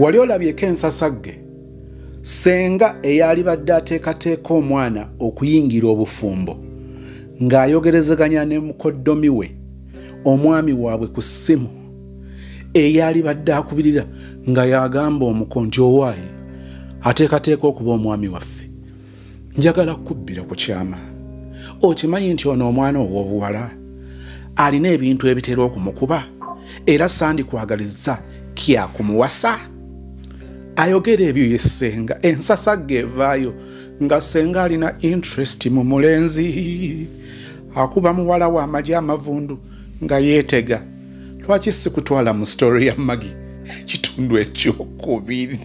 Wali olabyeko ensasagge senga eyali badde ateekateeka omwana okuyingira obufumbo ng'ayogerezeganya ne mukoddomi we omwami waabwe ku ssimu eyali badde akubirira nga yagamba omuko nti owaayi ateekateeka okuba omwami waffe njagala kubbira ku kyama okimanyi nti ono omwana ow'obuwala alina ebintu ebitera okumukuba era sandikwagalizza kyakumuwasa. Ayogera ebyo yesenga ensasagge evaayo nga senga alina interest mu mulenzi akuba muwala wa amagye amavundu nga yeetega. Lwaki sikutwala mu story ya Maggie ekitundu ekyokubiri?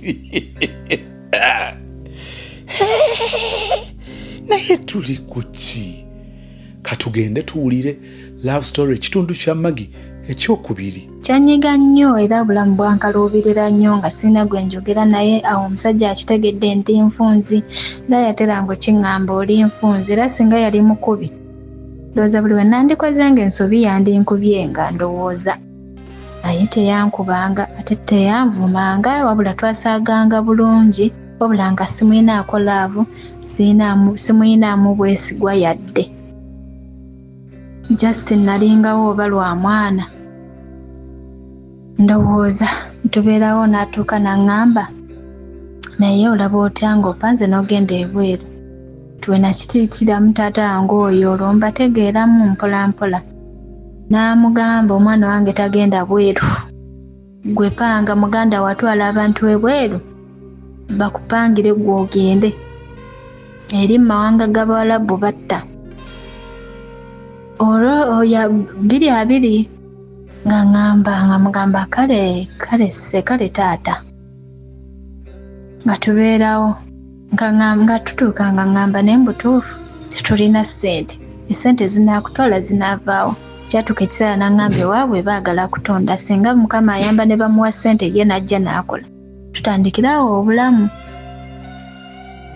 Naye tuli kuki? Katugende tuwulire love story ekitundu kya Maggie ekyokubiri. Kyanyiga nnyo era bulamu bwankaluubirira nnyo nga sina gwe njogera naye awo omusajja akitegedde nti nfunzi era yatera ngo kiŋŋamba oli nfunzi era singa yali mukubi ndowooza buli we nandikoze ng'ensobi yandinkubye nga ndowooza naye teyankubanga ate teyanvumanga wabula twasaaganga bulungi wabula nga simuyinaako laavu simuyinaamu bwesigwa yadde Justin nalingawo oba lwa mwana ndowooza tubeerawo n'atuuka n'aŋŋamba naye olaba otya ng'opanze n'ogenda ebweru tuwe nakitiitiramu taata wange oyo olwo mbategeeramu mpola mpola n'amugamba omwana wange tagenda bweru gwe panga muganda watwala abantu ebweru bakupangire gwe ogende eri mu mawanga g'Abawarabu batta olwo oya 2 nga mugamba kale taata nga tubeerawo nga tutuuka nga ŋŋamba naye mbutuufu tetulina ssente essente zinaakutwala zinaavaawo kyatuuka ekiseera n'aŋŋamba ewaabwe baagala kutonda singa mukama ayamba ne bamuwa ssente ye n'ajja n'akola tutandikirawo obulamu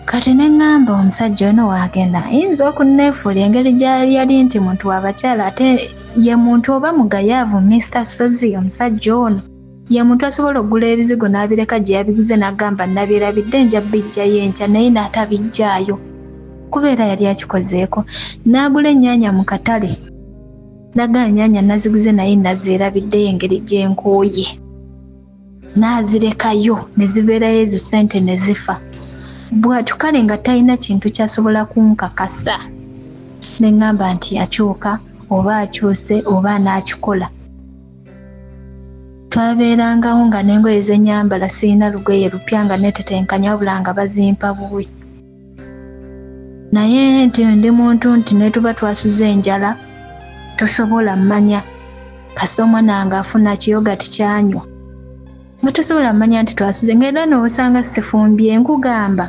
kati ne ŋŋamba omusajja ono waagenda ayinza okunneefuula engeri gy'ali yali nti muntu w'abakyala ate ye muntu oba mugayaavu Mr. Sozi omusajja ono ye muntu asobola okugula ebizigo n'abireka gye yabiguze n'agamba nabirabidde nja bijjayo enkya naye n'atabijjaayo kubeera yali akikozeeko n'agula ennyaanya mu katale n'agamba ennyaanya naziguze naye nazeerabiddeyo engeri gy'enkooye n'azirekayo ne zibeerayo ezo ssente ne zifa bw'atyo kale nga talina kintu kyasobola kunkakasa ne ŋŋamba nti yakyuka oba akyuse oba n'akikola twabeerangawo nga n'engoye ze nnyambala sirina lugoye lupya nga netetenkanya wabula nga bazimpa bubi naye nti ndi muntu nti ne tuba twasuza enjala tosobola mmanya kasita omwana wange afuna kiyogati kyanywa nga tosobola mmanya nti twasuze ngenda n'osanga sifumbye nkugamba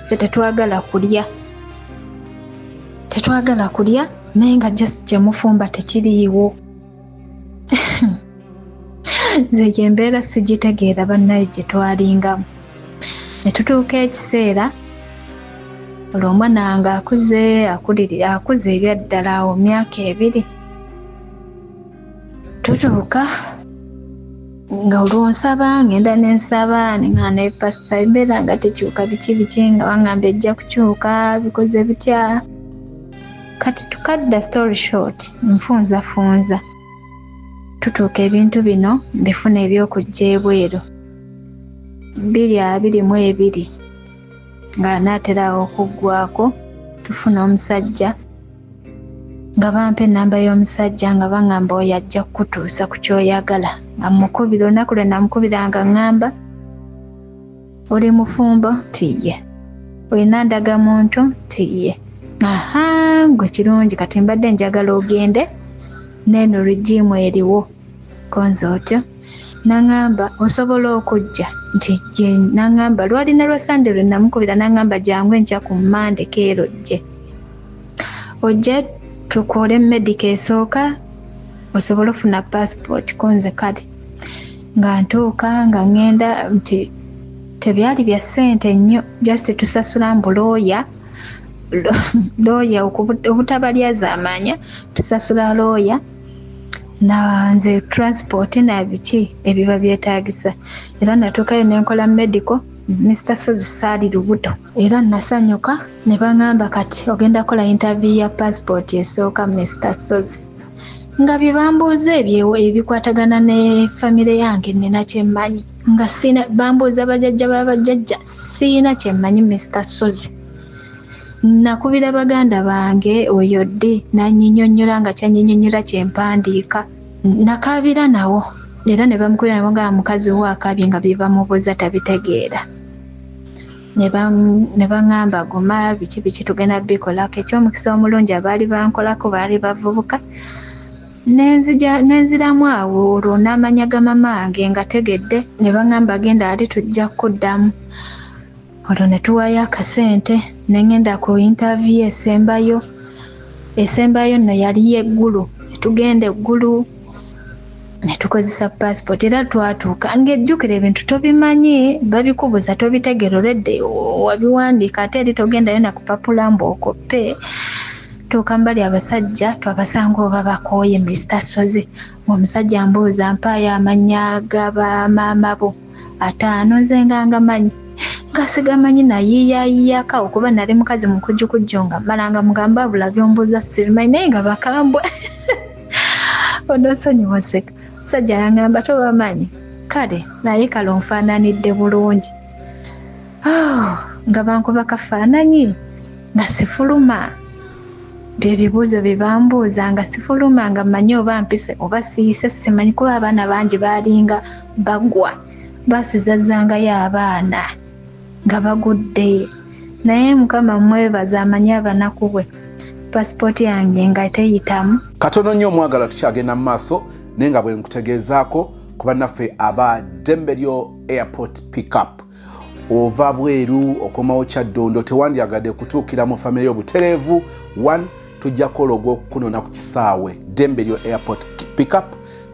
ffe tetwagala kulya naye nga just kyemufumba tekiriiwo nze gyembeera sigitegeera bannaye gye twalingamu ne tutuuka ekiseera olwo omwana wange akuze ebyaddala awo myaka 2 tutuuka nga olwo nsaba ngenda nensaba nga ne pasita embeera nga tekyuka biki nga waŋŋamba ejja kukyuka bikoze bitya kati tukadda story short nfunza tutuuka ebintu bino mbifuna ebyokujja ebweru 22 nga naaterawo okuggwako tufuna omusajja nga bampa ennamba y'omusajja nga baŋŋamba oyo ajja kukutuusa ku kyoyagala nga mukubira olunaku lwe namukubiranga ŋŋamba oli mufumbo tiye olina ndagamuntu tiye gwe kirungi kati mbadde njagala ogende neeno regimu eriwo konza otyo n'aŋŋamba osobola okujja nti n'aŋŋamba lwalina lwa sande lwe namukubira n'aŋŋamba jangu enkya ku Mande keero ojje tukole medical esooka osobola ofuna passport konze kale nga ntuuka nga ŋŋenda nti tebyali bya ssente nnyo just tusasula mbulooya obutabaliaza amanya tusasula looya na nze transport na biki ebiba byetaagisa era natuukayo nenkola medical Mr. Sozi Saali lubuto era nasanyuka ne bangamba kati ogenda kola interview ya passport esooka Mr. Sozi nga bibambuuza ebikwatagana ne famire yange nina kyemmanyi nga sina bambuuza bajajja babajajja sina kyemmanyi Mr. Sozi nakubira baganda bange oyo ddi nanyinyonnyola nga kyanyinyonnyola kyempandiika nakabira nawo era ne bamukubira nabo nga mukazi we akabye nga byebamubuuza tabitegeera ne baŋŋamba guma biki tugenda bikolako ekyomukisa omulungi abaali bankolako baali bavubuka nenziramu awo olwo n'amanya ga mamange nga tegedde ne baŋŋamba genda ali tujja kuddamu olwo ne tuwaayo akasente ne ngenda ku interview esembayo nno yali yeggulu ne tugenda eggulu ne tukozesa passport era twatuuka ng'ejjukira ebintu tobimanyi babikubuza tobitegeera olwedde wabiwandiika ate eri togendayo nakupapula mbookoppe tuuka mbali abasajja twabasanga oba bakooye Mr. Sozi ng'omusajja mbuuza mpaayo amannya g'abamaama bo 5 nze ngangamanyi ngasigamanyi nayiiyayiiyaka okuba nali mukazi mukujjukujjo nga malanga mugamba bula byombuuza sibimanyi naye nga bakambwe onosonyiwoseka sajja yangamba tobamanyi kale naye kale onfaananidde bulungi nga bankuba kafaananyi nga sifuluma byebibuuzo bye bambuuza nga sifuluma nga mmanyi oba mpise oba siise simanyi kuba abaana bangi baalinga bagwa baasizazzangayo abaana nga bagudde naye mukama mwebaza amanyi abanaku bwe pasipoti yange nga teyitamu katono nnyo omwagala tukyagenda mu maaso naye nga bwe nkutegeezaako ku bannaffe aba Dembelyo Airport Pickup ova bweru okomawo Kyaddondo tewandyagadde kutuukira mu famire y'obutereevu 1 tujja kukola ogw'okukunona ku kisaawe Dembelyo Airport Pickup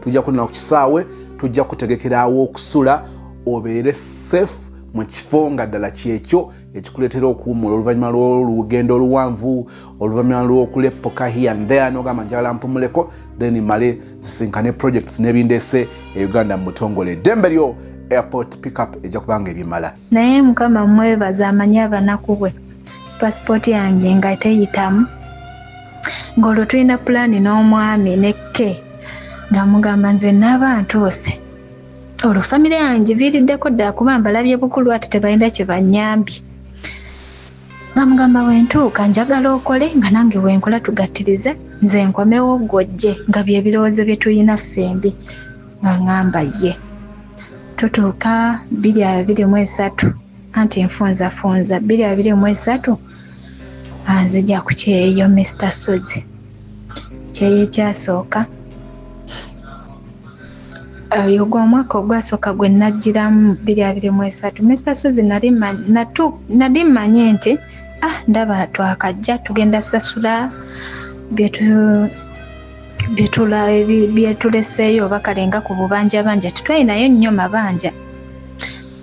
tujja kunona ku kisaawe tujja kutegekeraawo okusula obeere safe mu kifo nga ddala kyekyo ekikuleetera okuwummula oluvannyuma lw'olugendo oluwanvu oluvannyuma lw'okuleppoka here and there n'ogamba njagala mpumuleko then male zisinkane projects n'ebindeese e Uganda mu butongole Dembelyo Airport Pickup ejja kubanga ebimala naye mukama mwebaza amanyi abanaku bwe pasipoti yange nga teyitamu ng'olwo tulina pulaani n'omwami nekke nga mugamba nze n'abantuuse olwo famire yange viiriddeko ddala kuba mbalabye bukulu ate tebalina kye bannyambye nga mugamba wentuuka njagala okole nga nange wenkola tugattirize nze nkomewo gwojje nga byebirowoozo bye tulina ffembi nga ŋŋamba ye tutuuka 2023 anti nfunzafunza 2023 nzija ku kyeyo Mr. Sozi kyeyo ekyasooka oyo gw'omwaka ogwasooka gwe najjiramu 2023 Mr. Sozi nali mmanye nti ndaba twakajja tugenda sasula byetuleseeyo oba kalenga ku bubanja banja tetwalinayo nnyo mabanja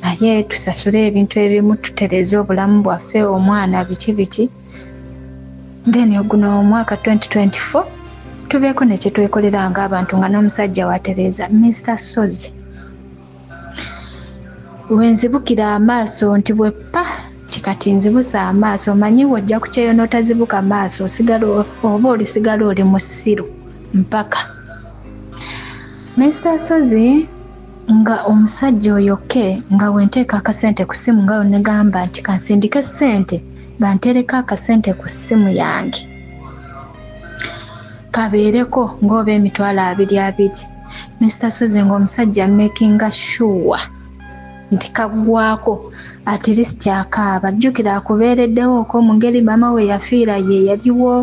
naye tusasule ebintu ebimu tutereze obulamu bwaffe omwana biki then guno omwaka 2024 tubeeko nekyetwekolera ng'abantu nga n'omusajja watereza Mr. Sozi wenzibukira amaaso nti bweppa tikati nzibusa amaaso manyi wojja kukyeyo n'otazibuka amaaso oba olisigala oli mu ssiru mpaka Mr. Sozi nga omusajja oyoke nga wenteeka akasente ku ssimu nga onegamba nti kansindike ssente bantereka akasente ku ssimu yange kabeereko ng'oba emitwalo 22 Mr. Sozi ng'omusajja makinga sure nti kagwako at least akaaba jjukira akubeereddewo ko mu ngeri maama we yafiira ye yaliwo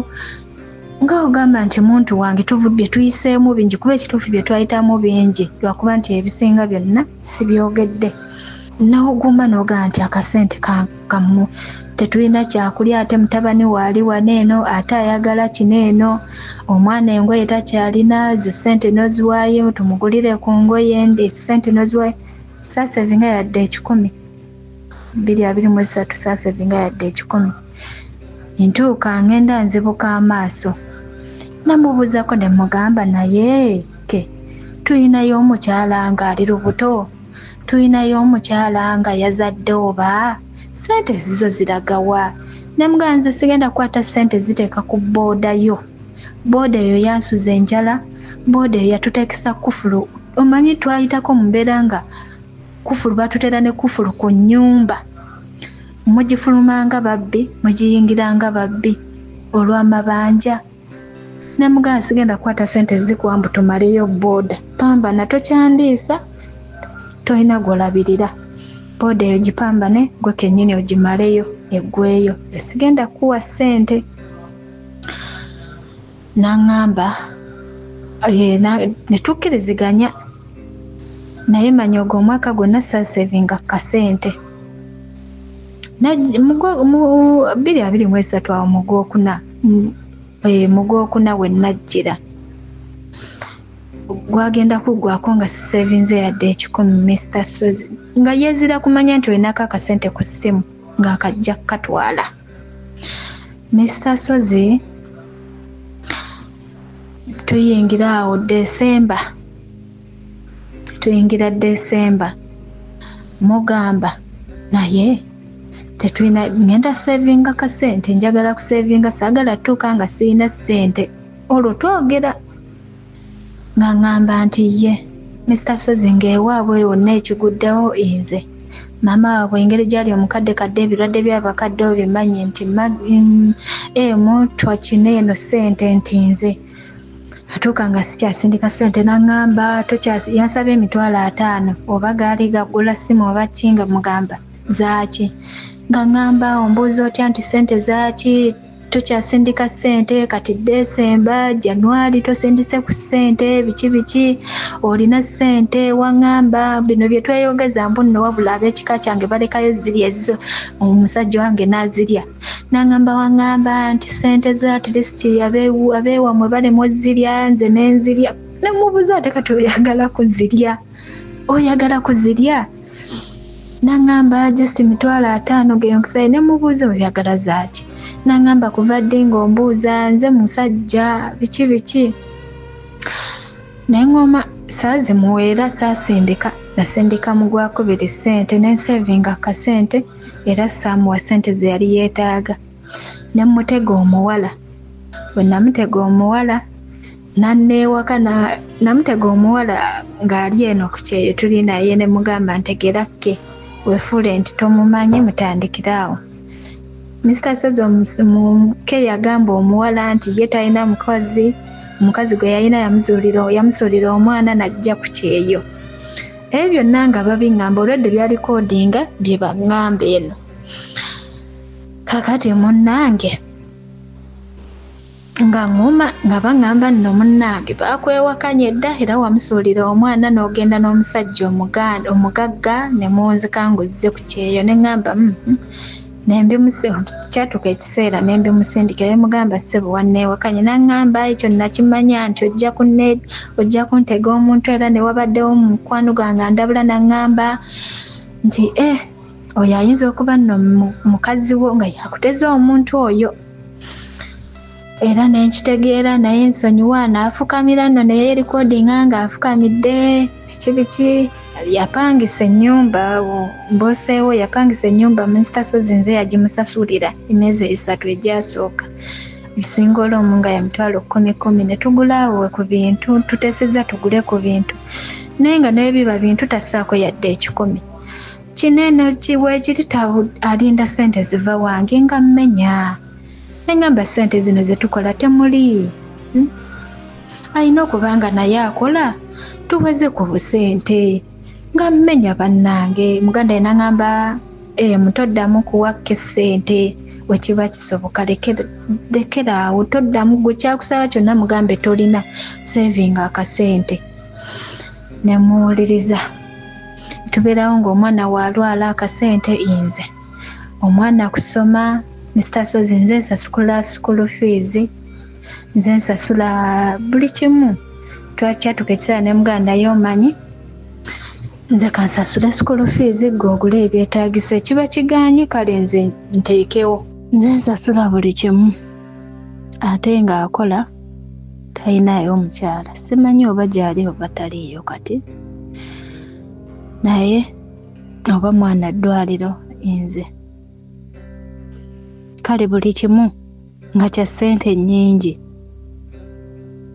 nga ogamba nti muntu wange bye tuyiseemu bingi kuba ekituufu bye twayitamu bingi lwakuba nti ebisinga byonna sibyogedde n'ogumba n'ogamba nti akasente kamu tetulina kyakulya ate mutabani waali waneeno ate ayagala kineeno omwana engoye takyalina zo ssente n'oziwaayo tumugulire ku ngoye ndi ssente n'oziwaayo saasevinga yadde 10 2023 saasevinga yadde 10 ntuuka ngenda nzibuka amaaso namubuuzako ne mugamba naye tuyinayo omukyala nga ali lubuto, tuyinayo omukyala nga yazadde oba sente zizo ziragawa. Namugamba nze sigenda kukwata sente ziteeka ku booda yo. Booda eyo yansuza enjala, booda eyo yatuteekesa kufulu. Omanyi twayitako mu mbeera nga kufulu batutera ne kufulu ku nnyumba. Mugifulumanga babbi, mugiyingiranga babbi olw'amabanja. Namugamba sigenda kukwata sente zikuwa mbu tumaleyo booda. Pambana tokyandiisa, tolina gw'olabirira. Booda eyo gipambane, gwe kennyini ogimaleyo eggweeyo. Nze sigenda kuwa sente. N'aŋŋamba ne tukkiriziganya. Naye manya ogwo omwaka gwonna saasevinga kasente. Mu 2023 awo mu Gwokuna we najjira. Gwagenda kuggwako nga sisevinze yadde 10 Mr. Sozi. Nga yeezira kumanya nti olinako akasente ku ssimu ng'akajja kukatwala. Mr. Sozi tuyingira awo Desemba. Tuyingira Desemba. Mugamba naye tetulina ngenda savinga kasente, njagala kusavinga, saagala tuuka nga sirina ssente. Olwo twogera nga ŋŋamba nti ye Mr. Sozi ng'ewaabwe wonna ekiguddewo nze. Maama waabwe engeri gy'ali omukadde ebirwadde by'abakadde obimanyi nti twakina eno ssente nti nze. Atuuka nga sikyasindika ssente n'aŋŋamba yansaba $50 oba gaali gagula ssimu oba kinga mugamba zaaki. Nga ŋŋamba ombuuza otya nti ssente zaaki tokyasindika ssente kati Desemba, Januari tosindise ku ssente biki olina ssente waŋŋamba bino bye tweyogeza mbu nno wabula ab'ekika kyange balekayo zirya ezo omusajja wange n'azirya. N'aŋŋamba waŋŋamba nti ssente za at least abeewamwe balemwa zirya nze n'enzirya. Nemubuuza ate kati oyagala kuzirya? N'aŋŋamba just $50 geyonkisaayo. Nemubuuza oyagala zaaki? N'aŋŋamba kuva ddi ng'ombuuza nze musajja biki. N'eŋŋoma saazimuweera saasindika. Nasindika mu Gwakubiri ssente n'ensevinga akasente era saamuwa ssente ze yali yeetaaga. Ne mutega omuwala. Bwe namutega omuwala nanneewaka namutega omuwala ng'ali eno ku kyeyo tuli naye ne mugamba ntegerakke weefuule nti tomumanyi mutandikiraawo. Mr. Sozi omuke yagamba omuwala nti ye talina omukazi gwe yalina yamusuulira omwana n'ajja ku kyeyo. Ebyo byonna nga babiŋŋamba olwedde byalikodinga bye baŋŋamba eno. Kakati munnange nga ŋŋuma nga baŋŋamba nno munnange baakwewakanye dda era wamusuulira omwana n'ogenda n'omusajja omugagga ne munzika ng'ozze ku kyeyo. Ne ŋŋamba kyatuuka ekiseera ne mbimusindikira ne mugamba ssebo wanneewakanye. N'aŋŋamba ekyo nakimanya nti ojja kuntega omuntu era ne wabaddewo mukwano gwange andabula. N'aŋŋamba nti oyo ayinza okuba nno mukazi wo nga yakuteza omuntu oyo. Era nenkitegeera naye nsonyiwa n'afukamira nno naye erikodinga ng'afukamidde biki yapangisa ennyumba mboseewo yapangisa ennyumba Mr. Sozi nze yagimusasulira emyezi 3 egyasooka. Lusingolo omu nga ya $10,000 ne tugulaawo ku bintu tuteesezza tugule ku bintu naye nga n'ebiba bintu tassaako yadde 10. Kinene weekiri alinda ssente ziva wange nga mmenya. Neŋŋamba ssente zino ze tukola temuli. Alina okuba nga naye akola tuweze ku busente nga mmenya bannange. Muganda ye n'aŋŋamba mutoddamu kuwakka ssente bwe kiba kisoboka lekeraawo toddamu gwe kyakusaba kyonna mugambe tolina savinga akasente. Ne muwuliriza tubeerawo ng'omwana waalwala akasente inze omwana kusoma. Mr. Sozi nze nsasula school fees, nze nsasula buli kimu. Twakyatuka ekiseera ne muganda y'omanyi nze kansasula school fees gw'ogula ebyetaagisa kiba kiganye kale nze nteekewo. Nze nsasula buli kimu ate ng'akola talinayo omukyala simanyi oba gyali oba taliiyo kati naye oba mwana ddwaliro nze kale buli kimu nga kya ssente nnyingi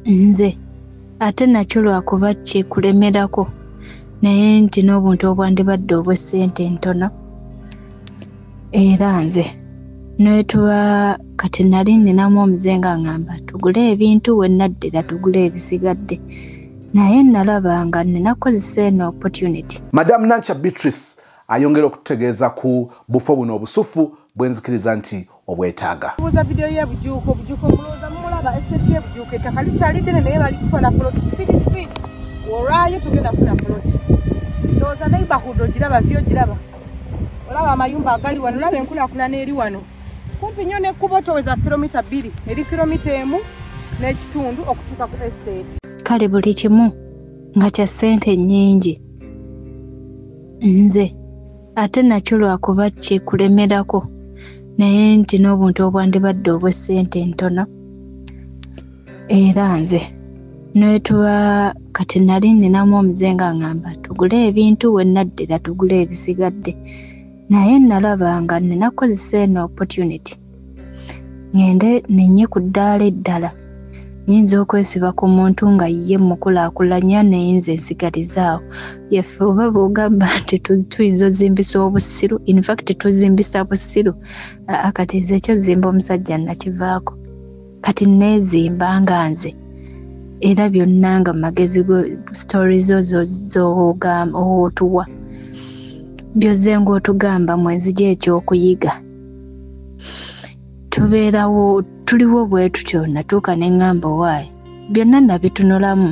nze ate nakyo lwakuba kikulemerako naye nti n'obuntu obwandibadde obw'essente ntono era nze netuba kati nali ninamu omuze nga ngamba tugule ebintu we naddira tugule ebisigadde naye nalaba nga ninakozesa eno opportunity. Madam Nancha Beatrice ayongera okutegeeza ku bufo buno obusufu bwenzikiriza nti obwetaaga. Buza video ye bujuko muloza mulaba estate ye bujuko ettaka likyali ddene naye bali kutwala plot speed olwayo tugenda kufuna plot loza neighborhood ogiraba vyo giraba olaba amayumba agali wano olaba enkulaakulana eri wano kumpi nnyo n'ekkubo toweza kilomita 2 eri kilomita 1 n'ekitundu okutuuka ku estate. Kale buli kimu nga kya ssente nnyingi nze ate nakyo lwakuba kikulemerako naye nti n'obuntu obwandibadde obw'essente ntono era nze netuba kati nali ninamu omuze nga ngamba tugule ebintu we naddira tugule ebisigadde naye nalaba nga ninakozesa eno opportunity ngende nenye ku ddaala eddala nyinza okwesiba ku muntu nga ye mukulaakulanya naye nze nsigalizaawo yeffe oba bw'ogamba nti tuyinza ozimbisa obusiru in fact tuzimbisa busiru kati nze ekyo zimba omusajja nakivaako kati neezimba nga nze era byonna nga magezi stories z'otuwa byoze ng'otugamba mwenzija ekyokuyiga tubeerawo tuliwo bwe tutyo natuuka ne ŋŋamba owaayi byonna nabitunulamu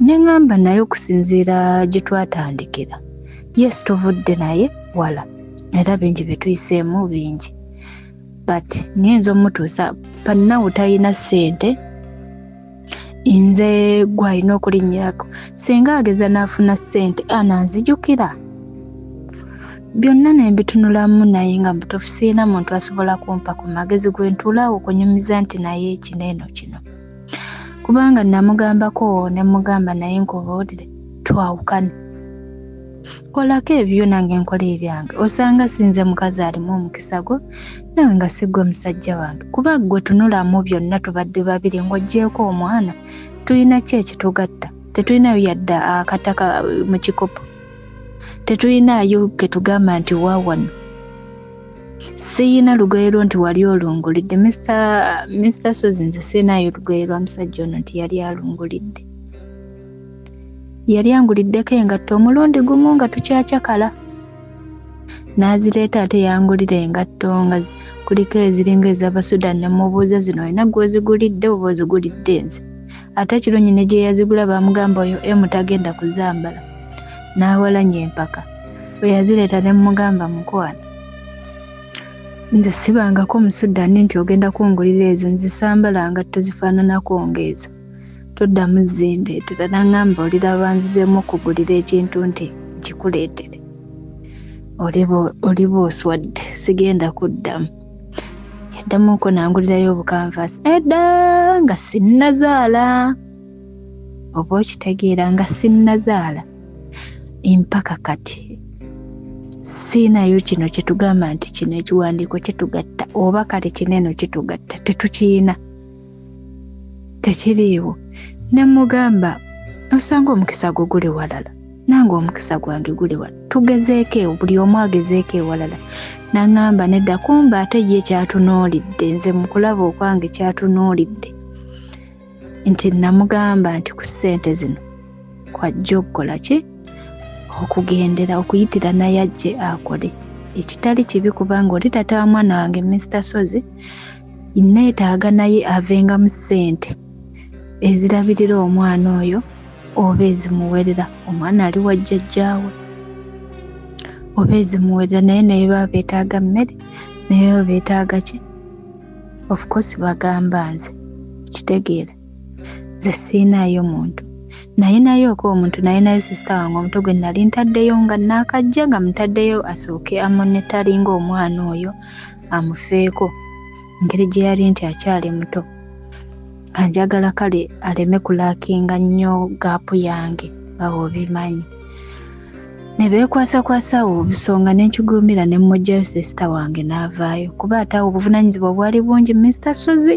ne ŋŋamba naye okusinziira gye twatandikira yes tuvudde naye wala era bingi bye tuyiseemu bingi but nyinza omutuusa pannawo talina ssente nze gwalina okulinnyirako singa ageza n'afuna ssente ananzijukira byonna nembitunulamu naye nga mutuufu siina muntu asobola kumpa ku magezi gwe ntuulaawo okunyumiza nti naye kineeno kino kubanga namugambako ne mugamba naye nkubuulire twawukane kolako ebyo nange nkola ebyange osanga sinze mukazi alimu omukisa gwo nawe nga sigwe musajja wange kuba gwe tunulamu byonna tubadde babiri ng'oggyeko omwana tulina ki ekitugatta tetulinayo yadda akataka mu kikopo tetulinayo ke tugamba nti waawano siyina lugoye lwo nti wali olungulidde Mr. Sozi nze siinayo lugoye lwa musajja ono nti yali alungulidde yali anguliddeko engatto omulundi gumu nga tukyacakala n'azireeta ate yangulira engatto nga kuliko eziringa ez'Abasudan ne mubuuza zino olina gw'ozigulidde oba ozigulidde nze ate ekiro nnyine gye yazigula bamugamba oyo tagenda kuzambala n'awalanya empaka bwe yazireeta ne mugamba mukwana nze sibangako Omusudani nti ogenda kungulira ezo nzisambala ngatto zifaananako ng'ezo toddamu zindeetera naŋŋamba oliraba nzizeemu okugulira ekintu nti nkikuleetere oliba oswadde sigenda kuddamu yaddamuko nangulirayo obukanvaasi edda nga sinnazaala oba okitegeera nga sinnazaala empaka kati siinayo kino kyetugamba nti kino ekiwandiiko kitugatta oba kale kineeno kitugatta tetukiyina tekiriiwo ne mugamba osanga omukisa gwo guli walala nange omukisa gwange guli wala tugezeeko buli omu agezeeko ewalala naŋŋamba nedda kumba ate ye kyatunuulidde nze mu kulaba okwange kyatunuulidde nti namugamba nti ku ssente zino kwajja okukola ki okugendera okuyitira naye ajje akole ekitali kibi kubanga oli tata wa mwana wange Mr. Sozi neetaaga naye avenga mu ssente ezirabirira omwana oyo oba ezimuwerera omwana ali wa jjajjaawe oba ezimuwerera naye baba beetaaga mmere naye baba beetaaga ki of course bagamba nze kitegeera nze siinayo muntu nayinayooko omuntu nayinayo sisita wange omuto gwe nali ntaddeyo nga naakajja nga mutaddeyo asooke amonetalinga omwana oyo amufeeko engeri gye yali nti akyali muto kanjagala kale aleme kulakinga nnyo gaapu yange nga obimanyi. Ne beekwasa obusonga n'enkigumira ne mmugyayo sisita wange n'avaayo kuba ate awo obuvunaanyizibwa bwali bungi Mr. Suzy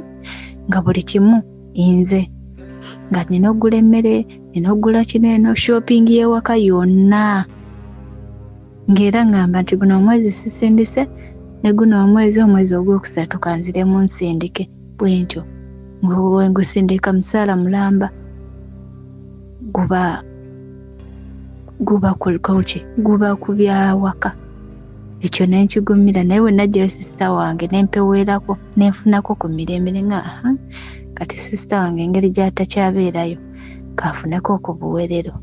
nga buli kimu nze nga nina okugula emmere nina okugula kino shopping y'ewaka yonna ng'era ngamba nti guno omwezi sisindise ne guno omwezi ogwokusatu kanzire mu nsindike bwentyo ngusindika musaala mulamba guba ku byawaka ekyo nenkigumira naye we najjayo sisita wange nempeweerako nenfunako ku mirembe nga kati sisita wange engeri gy'atakyabeerayo kafuneko ku buwerero.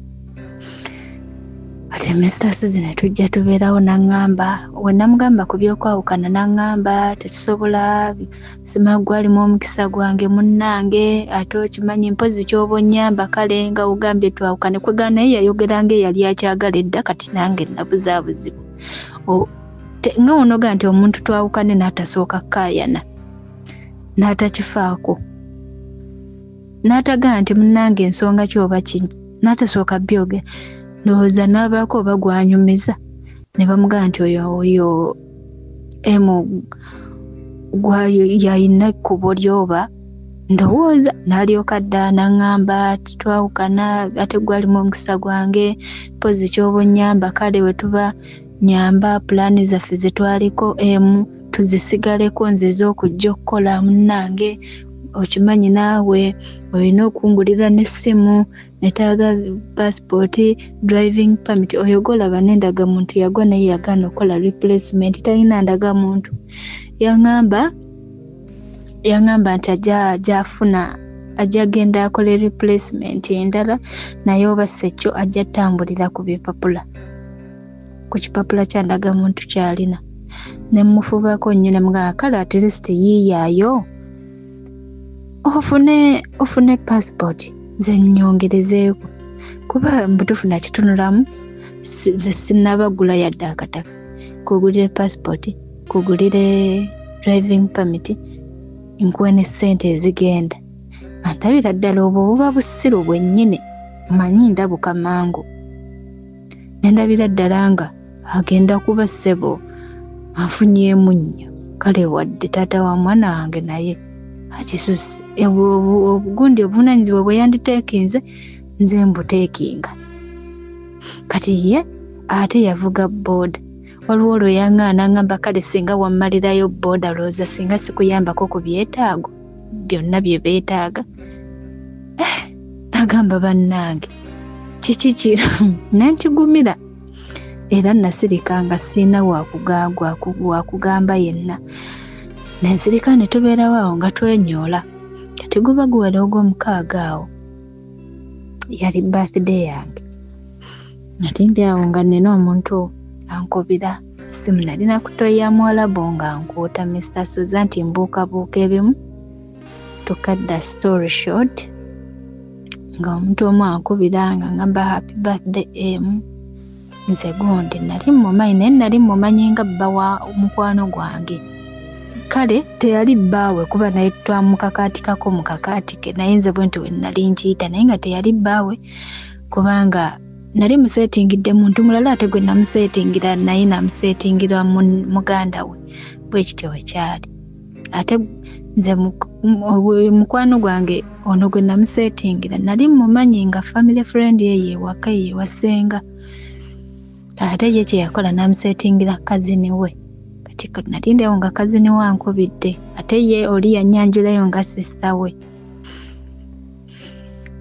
Ate Mr. Suzy ne tujja tubeerawo n'aŋŋamba we namugamba ku by'okwawukana n'aŋŋamba tetusobola sima gwalimu omukisa gwange munnange ate okimanyi mpozi ky'oba onnyamba kale nga ugambye twawukane kwegana naye yayogera ng'eyali akyagala edda kati nange nabuzaabuzibwa nga onoga nti omuntu twawukane n'atasooka kkaayana n'atakifaako n'atagaa nti munnange ensonga kyoba n'atasooka byogera ndowooza n'abaako oba gwanyumiza ne bamugaa nti oyo yayina ekkubo lyoba ndowooza n'alyoka dda n'aŋŋamba titwawukana ate gwalimu omukisa gwange mpozi ky'oba onnyamba kale we tuba nyamba pulaani zaffe ze twaliko tuzisigaleko nze ez'okujja okukola munnange okimanyi naawe olina okungulira n'essimu netaaga passport driving permit oyo golaba n'endagamuntu yagwa naye yagaana okukola replacement talina ndagamuntu yaŋŋamba nti ajja genda akole replacement endala naye oba sekyo ajja tambulira ku bipapula ku kipapula kya ndagamuntu kyalina ne mufubako nnyo ne mugamba kale at least yiiyaayo ofune passport ze nnyongerezeeko kuba mbutufuna kitunulamu ze sinnabagula yadde akataka kugulire passport kugulire driving permit nkuwe ne ssente ezigenda ndabira ddala obwo buba busiru bwennyini manyi ndabuka mangu nendabira ddala nga agenda kuba ssebo afunyeemu nnyo kale wadde taata wa mwana wange naye akisusi obugundi obuvunaanyizibwa bwe yanditeekinze nze mbuteekinga kati ye ate yavuga booda waliwo olwo yaŋŋaanaŋŋamba kale singa wammalirayo booda looza singa sikuyambako ku byetaago byonna bye beetaaga nagamba bannange kiki kiro nenkigumira era nasirika nga siina wakugamba yenna nensirika ne tubeerawo awo nga twenyoola kati guba guwera ogw'omukaaga awo yali birthday yange nati ndi awo nga nina omuntu ankubira simu nalina kutoya mwalabo nga nkuuta Mr. Suzy nti mbuukabuuka ebimu tukadda story short nga omuntu omu ankubira nga ngamba happy birthday nze gundi nali mumanyi naye nali mumanyi nga bba wa mukwano gwange kale teyali bbaawe kuba naye twamukakaatikako mukakaatike naye nze bwe nti we nali nkiyita naye nga teyali bbaawe kubanga nali museetingidde muntu mulala ate gwe namuseetingira naye namuseetingira muganda we bwe kityo we kyali ate nze mukwano gwange ono gwe namuseetingira nali mumanyi nga family friend ye ewaka ye wasenga ate ye kye yakola namuseetingira kazini we kati nali ndewo nga kazini we ankubidde ate ye oli yanyanjulayo nga sister we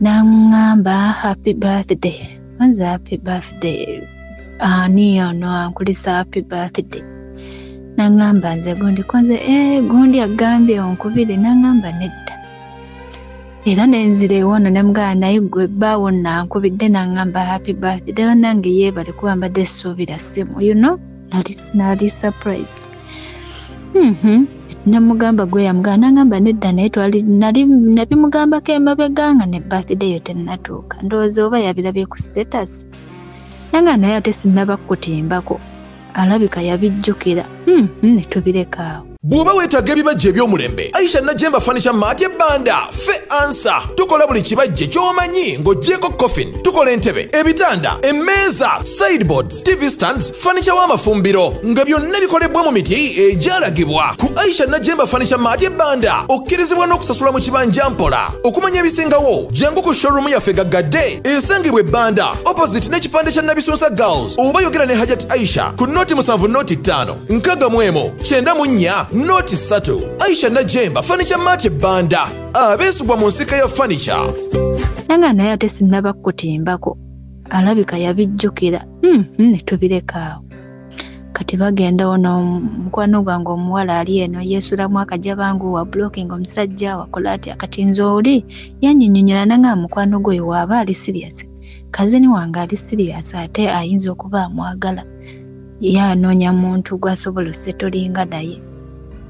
naŋŋamba happy birthday nze happy birthday ani ono ankulisa happy birthday naŋŋamba nze gundi konze gundi agambye onkubire naŋŋamba nedda era nenzira ewono nemugamba naye gwe bbaawo nankubidde naŋŋamba happy birthday bannange yeebale kuba mbadde ssuubira simu nali surprised namugamba gwe yamugamba naŋŋamba nedda naye nabimugambako emabega nga ne birthday yo tennatuuka ndowooza oba yabirabye ku status nanga naye ate sinnaba kutimbako alabika yabijjukira ne tubireka awo Bw'oba weetaaga ebibajje eby'omulembe, Aisha Najemba Furniture Mart Banda fe answer. Tukola buli kibajje ky'omanyi ng'oggyeko coffin. Tukola entebe, ebitanda, emmeeza, sideboards, TV stands, furniture w'amafumbiro nga byonna bikolebwa mu miti egyalagibwa. Ku Aisha Najemba Furniture Mart Banda okkirizibwa n'okusasula mu kibanja mpola. Okumanya ebisingawo, jangu ku showroom yaffe gaggadde esangibwa Banda opposite n'ekipande kya Nabisunsa Girls. Oba yogera ne Hajat Aisha ku noti 7 noti 5 nkaga mwemo 94 noti 3. Aisha Najemba Furniture Mart Banda abeesubwa mu nsika ya furniture. Nanga naye ate sinnaba kutimbako alabika yabijjukira ne tubireka kati bagenda ono mukwano gwange omuwala ali eno yeesulamu akajabangu wa blocking omusajja wakola ati akatinzo oli yanyinyonyola nanga mukwano gwe waaba ali serious kazini wange ali serious ate ayinza okuba amwagala yanoonya muntu gwasobola osetolinga naye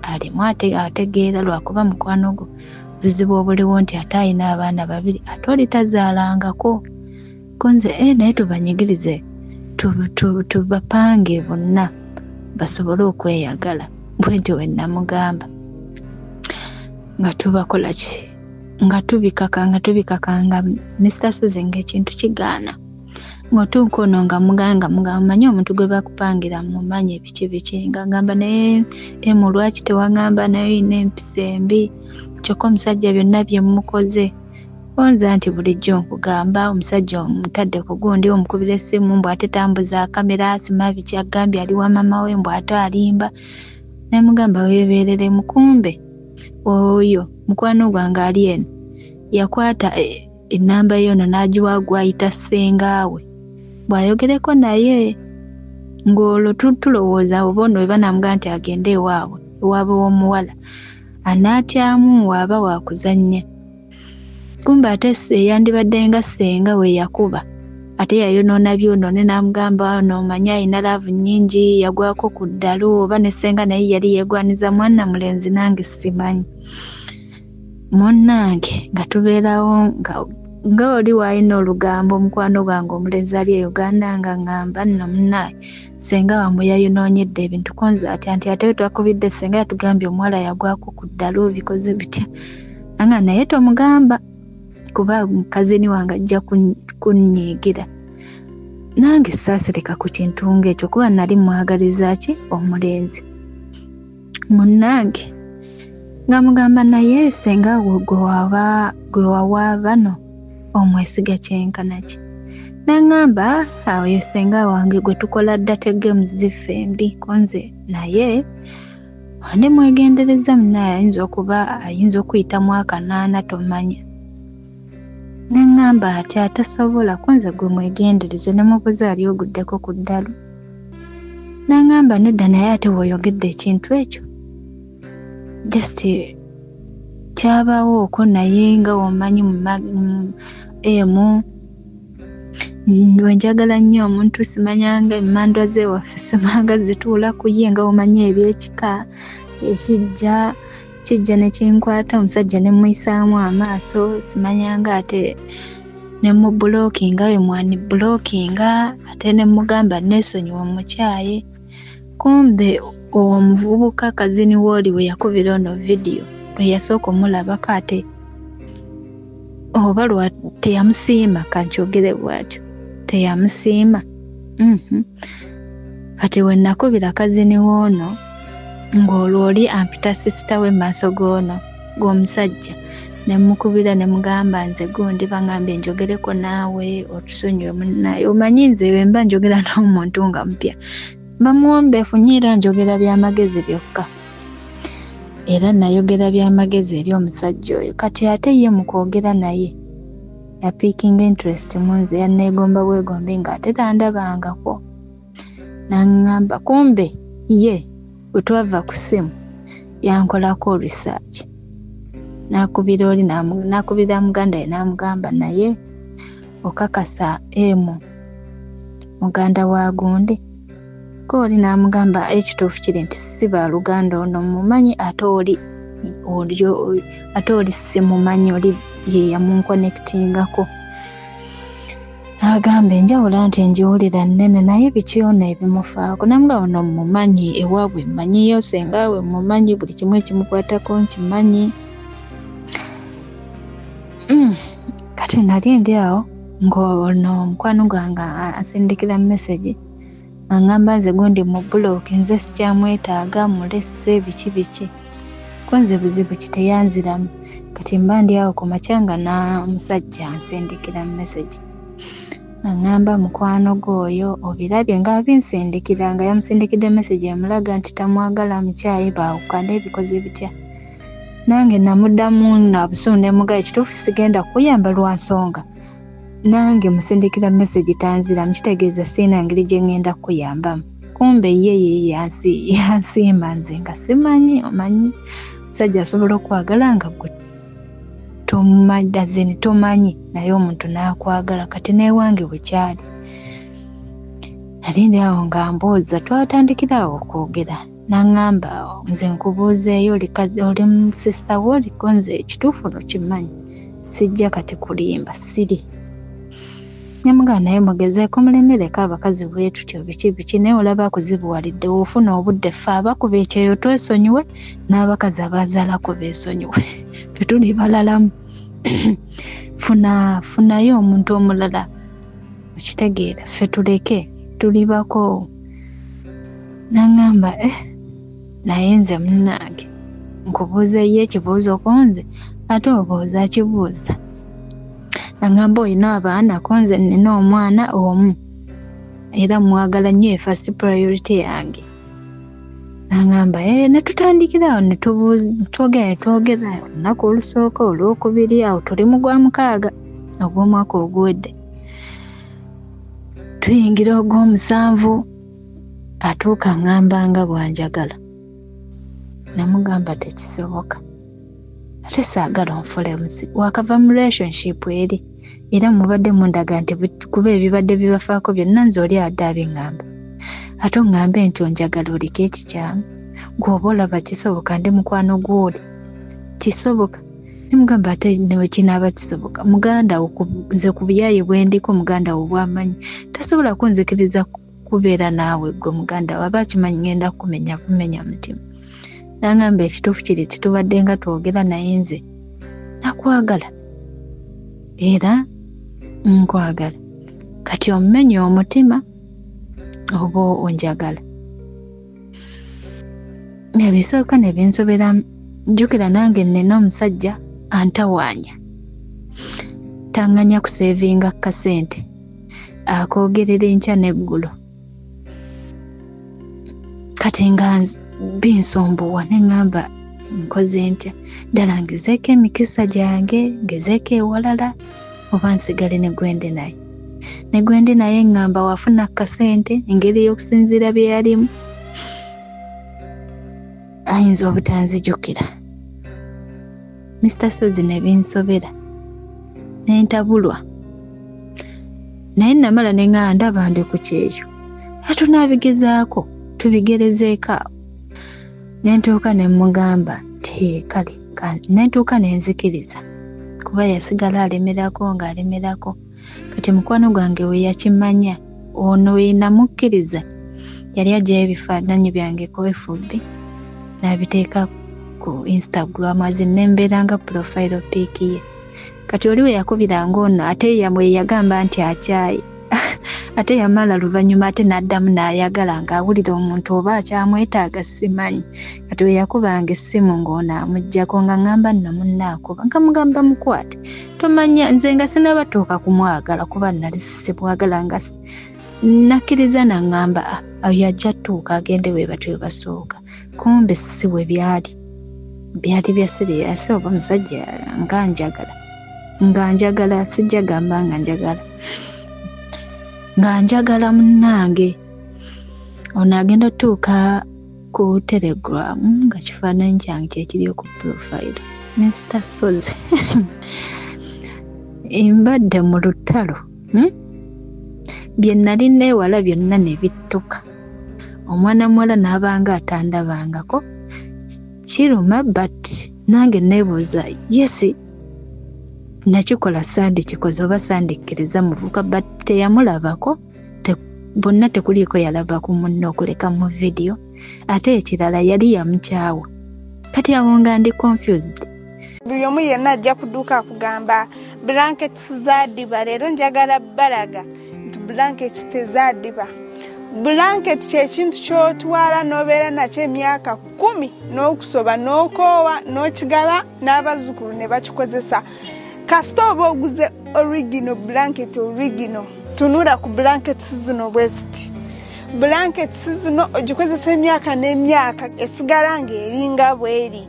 alimu ategeera lwakuba mukwano gwe buzibu obuliwo nti ate ayina abaana babiri ate oli tazaalangako konze naye tubanyigirize tubapange bonna basobole okweyagala bwenti we namugamba nga tubakola ki nga tubikakanga Mr. Susan ng'ekintu kigaana ng'otuuka nga muganga manyi omuntu gwe bakupangira mumanyi biki nga ngamba naye mu lwaki tewagamba nayo ina empisa embi kyokka omusajja byonna bye mukoze onza nti bulijjo nkugamba omusajja omutadde ku gundi omukubira essimu mbw ate tambuza kamera asima biki agambye ali wa mama we mbw ate alimba naye mugamba weebeerere mukumbe oyo mukwano gwange ali eno yakwata ennamba yono n'agiwa gwayita ssengaawe bw'ayogereko naye ng'olwo tulowooza oba ono we banamugamba nti agende ewaabwe w'omuwala anaatyamu waaba wakuzannya kumba ate yandibadde nga ssenga we yakuba ate yayonoona byonoone n'amugamba n'omanya ayina laavu nnyingi yagwako ku ddalu oba ne ssenga naye yali yeegwaniza mwana mulenzi nange simanyi munnange nga tubeerawo nga oli waalina olugambo omukwano gwange omulenzi ali e Uganda nga ngamba nno munnaye ssenga wamwe yayonoonyedde ebintu konza ati ate twakubidde ssenga yatugambye omuwala yagwako ku ddalu bikoze bitya anga naye tomugamba kuba mukazini wange ajja kunnyiigira nange saasirika ku kintu ng'ekyo kuba nali mwagaliza ki omulenzi munnange nga mugamba naye ssenga gwe wawa bano omwesiga kyenkana ki nangamba awo ye ssenga wange gwe tukola data games ziffe mbi konze naye ande mwegendereza munaye ayinza okuyitamu akanaana tomanya nangamba ati atasobola konze gwe mwegendereze nemubuza ali oguddeko ku ddalu nangamba nedda naye ate woyogedde ekintu ekyo just kyabaawo okwo naye nga womanyi wenjagala nnyo omuntu simanyanga emmandwa ze waffe simanga zituula ku ye nga womanyi ebyekika kijja ne kinkwata omusajja ne muyisaamu amaaso simanyanga ate ne mu blockinga we mwani blockinga ate ne mugamba neesonyiwa mukyaye kumbe omuvubuka kazini wooli we yakubira ono vidiyo lwe yasooka omulabako ate oba lwa teyamusiima kankyogere bw'atyo teyamusiima kati we nakubira kazini woono ng'olwo oli ampita sisita we maaso g'omusajja ne mukubira ne mugamba nze gundi bangambye njogereko naawe otusonyiwe munnaye omanyi nze we mba njogera n'omuntu nga mpya bamuwombeefu nyiira njogera by'amagezi byokka era nayogera by'amagezi eri omusajja oyo kati ate ye mu kwogera naye yapiikinga interest mu nze yanneegomba bwegombi ng'ate tandabangako naŋŋamba kumbe ye bwe twava ku ssimu yankolako research n'akubira muganda we n'amugamba naye okakasa muganda wa gundi kooli n'amugamba ekituufu kiri nti si baaluganda ono mumanyi ate oli simumanyi oli ye yamunkonektingako Agamba enjawulo nti njiwulira nnene naye bikyona ebimufaako. Namuga ono mumanyi ewaabwe mmanyiyo, sengawe mumanyi, buli kimu ekimukwatako nkimanyi. Kati nali ndi awo ng'ono mukwano gwange asindikira message angamba nze gundi mu block, nze sikyamwetaaga, mulesse biki ko nze buzibu kiteyanziramu. Kati mba ndi awo ku makyanga na musajja ansindikira message angamba mukwano gwoyo obirabye nga abinsindikira, nga yamusindikidde message emulaga nti tamwagala mukyayi baawukana ebikoze bitya. Nange namuddamu nabusunde mugaye kituufu sigenda kuyamba lwa nsonga nange musindikira message tanzira mukitegeeza siina ngeri gye ngenda kuyambamu. Kumbe ye yansiima nze nga simanyi. Omanyi musajja asobola okwagala nga gwe tomanyi naye omuntu n'akwagala. Kati newange bwekyali nali ndi awo nga mbooza, twatandikira awo okwogera. N'angamba nze nkubuuzeeyo oli musista wo oliko, nze ekituufu nokimanyi, sijja kati kulimba siri. Nyamugaa naye mugezeeko mulemereko abakazi bwe tutyo biki naye olaba akuzibuwalidde ofuna obudde ffe abakuba ekyeyo twesonyiwe n'abakazi abaazaalako beesonyiwe. Ffe tuli balalamu. funayo omuntu omulala okitegeera, ffe tuleke tuli bako. N'angamba naye nze munnange nkubuuza ye ekibuuzo konze ate obooza akibuuza. N'angamba olina abaana konze nina omwana omu era mwagala nnyo, first priority yange. N'angamba netutandikira awo twogera olunaku olusooka, olwokubiri, awo tuli mu gwa 6 ogw'omwaka oguwedde. Tuyingira ogw'omusanvu atuuka ngamba nga bwanjagala. Namugamba tekisoboka, ate saagala onfule muzibu, wakava mu relationship eri era mubadde mundaga nti kuba ebibadde bibafaako byonna nze oli adde abiŋŋamba. Ate oŋŋambe nti onjagala oliko ekikyamu, gw'oba olaba kisoboka ndi mukwano gw'oli kisoboka. Nemugamba ate newe kinaaba kisoboka, muganda wo nze ku buyaayi bwe ndiko muganda wo bw'amanyi tasobola kunzikiriza kubeera naawe gwe muganda wo, aba akimanyi ngenda kumenya mutima. N'angamba ekituufu kiri titubadde nga twogera naye nze nakwagala era nkwagala, kati omumenye omutima oba onjagala. Ebisooka ne binsoberamu. Jjukira nange nnina omusajja antawaanya, taŋŋanya kuseevinga kasente, akoogerera enkya n'eggulo. Kati nga binsumbuwa ne ŋŋamba nkoze ntya, ddala ngezeeko emikisa gyange, ngezeeko ewalala oba nsigale ne gwende naye. Ne gwende naye ŋŋamba wafuna kasente, engeri y'okusinziira bye yalimu ayinza obutanzijukira. Mr. Sozi ne binsobera ne ntabulwa, naye namala ne ŋŋamba ndaba ndi ku kyeyo, tunaabigezaako tubigerezeeko awo. Ne ntuuka ne mugamba kale ne ntuuka ne nzikiriza kuba yasigala alemerako ng'alemerako. Kati mukwano gwange we yakimanya, ono we namukkiriza yali aggyayo ebifaananyi byange ku FB n'abiteeka ku Instagram azinnembeera nga profile pic ye. Kati oli we yakubiranga ono ate yamwe yagamba nti akyaye ate yamala luvannyuma ate n'addamu n'ayagala ng'awulira omuntu oba akyamwetaaga simanyi. Kati we yakubanga essimu ng'ono amuggyako nga ŋŋamba nno munnaakuba nga mugamba mukwate tomanya nze nga sinabatuuka kumwagala kuba nali simwagala nga nakkiriza naŋŋamba yajja tuuka agende we batyo we basooka. Kumbe si we byali bya siriyasi oba musajja nga njagala sijja gamba nga njagala munnange. Ono agenda tuuka ku Telegram nga kifaananyi kyange kyekiri ku profile. Mr. Sozi mbadde mu lutalo bye nali neewala byonna ne bittuka. Omwana muwala n'abanga atandabangako kiruma but nange neebuuza yesi nakikola sandi kikoze oba sandi kkiriza muvuka but teyamulabako bonna tekuliko yalaba ku munno okuleka mu video ate ekirala yali yamukyawa kati awo nga ndi confused. Buli omu yenna ajja kuduuka akugamba blankets zaadiba leero njagala balaga nti blankets tezaadiba. Blanket kyekintu kyotwala n'obeera nakyo emyaka 10 n'okusoba n'okoowa n'okigaba n'abazzukulu ne bakikozesa. Kasita oba oguze original blanket original tunula ku blankets zino bweziti. Blankets zino ogikozesa emyaka n'emyaka esigala ng'eringa bweri.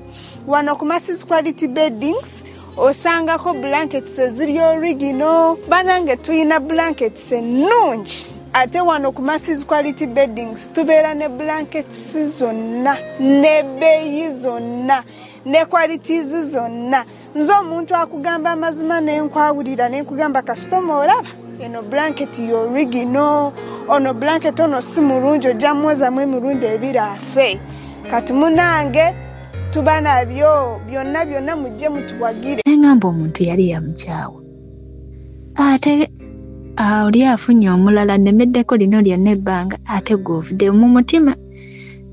Wano ku Macy's Quality Beddings osangako blankets eziri original. Banange tuyina blankets ennungi. Ate wano ku Macy's Quality Beddings tubeera ne blankets zonna ne bbeeyi zonna ne qualities zonna. Nze omuntu akugamba amazima n'enkwawulira n'enkugamba kasitoma olaba eno blanket y'original, ono blanket ono si mulungi ojja mwozamu emirundi 2 afe. Kati munange tuba nabyo byonna mujje mutuwagire. Engamba omuntu yali yamukyawa ate oli afunye omulala nemeddeko lino lyonna ebbanga ate govudde mu mutima.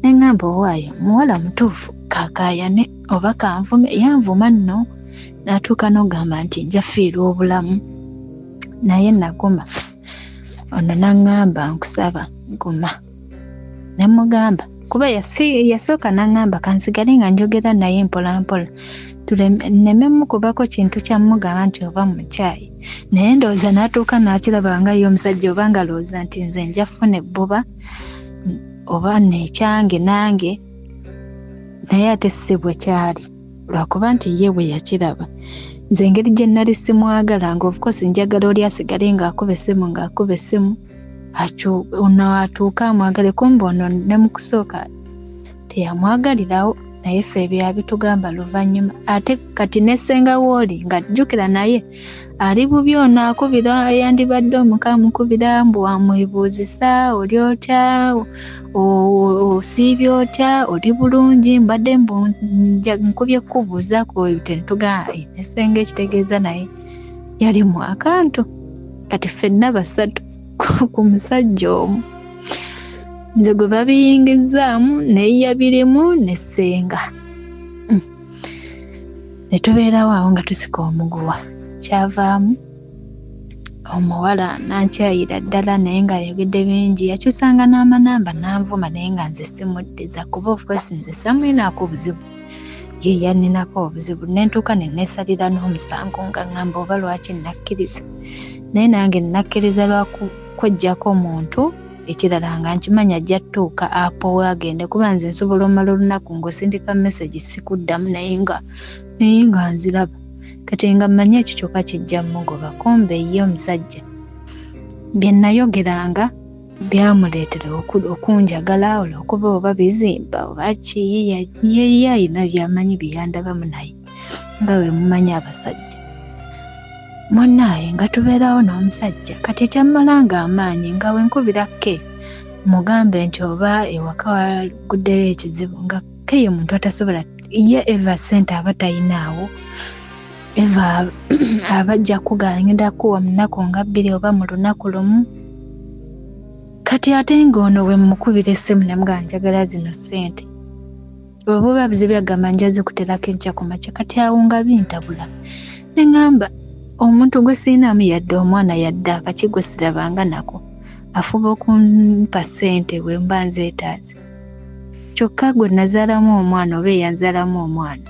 Engamba owaayo muwala mutuufu kakayane oba kanvume yanvuma nno natuuka n'ogamba nti nja fiirwa obulamu naye naguma. Ono n'angamba nkusaba guma. Nemugamba kuba yasooka n'angamba kansigale nga njogera naye mpolampola nneme kubako kintu kyamugamba nti oba mukyayi naye ndowooza n'atuuka n'akiraba nga ye omusajja oba nga lowooza nti nze nja funa ebbuba oba nekyange nange naye ate si bwe kyali lwakuba nti ye bwe yakiraba. Nze engeri gye nali simwagala nga of course njagala oli asigale ng'akuba essimu ono atuuka amwagale kumbe ono ne mu kusooka teyamwagalirawo naye ffe ebyo abitugamba luvannyuma. Ate kati ne ssenga wooli ng'ajjukira naye ali bubi ono akubira yandibadde omukubira mbu amwebuuzisa oli otya osiibye otya oli bulungi mbadde nkubye kubuuzaako tentuga ne ssenga ekitegeeza naye yali mu akantu. Kati ffenna basatu ku musajja omu nze gwe babiyingizaamu neyiya birimu ne ssenga ne tubeerawo awo nga tusika omuguwa. Kyavaamu omuwala nankyayira ddala naye ng'ayogedde bingi yakyusanga n'amanamba nanvuma naye nga nze simuddiza kuba of course nze samwinaako obuzibu ye yaninako obuzibu. Nentuuka ne neesalira n'omusango nga ngamba oba lwaki nakkiriza naye nange nakkiriza lwakujjako omuntu ekirala nga nkimanya ajja ttuuka apo wagende kuba nze nsobola omala olunaku ng'osindika message sikuddamu naye nga nziraba. Kati nga mmanyi ekyo kyokka kijja mugoba kumbe ye omusajja bye nayogeranga byamuleetera okunjagala olwokuba oba bizimba oba ki ye ayina byamanyi byeyandabamu naye nga we mumanyi abasajja. Munnaye nga tubeerawo n'omusajja kati ekyammalanga amaanyi nga wenkubira ke mugambe nti oba ewaka waguddeyo ekizibu nga ke ye muntu atasobola ye eva sente aba tayinaawo eva abajja kugenda kuwa mu nnaku nga 2 oba mu lunaku lumu. Kati ate ng'ono we mukubira essimu ne mugamba njagala zino ssente oba bizibu agamba nja zikuterako enkya ku makya. Kati awo nga bintabula ne ngamba omuntu gwe siinamu yadde omwana yadde akaki gwe sirabanga nako afuba okumpa ssente bwe mba nzeetaaze. Kyokka gwe nazaalamu omwana oba eyanzaalamu omwana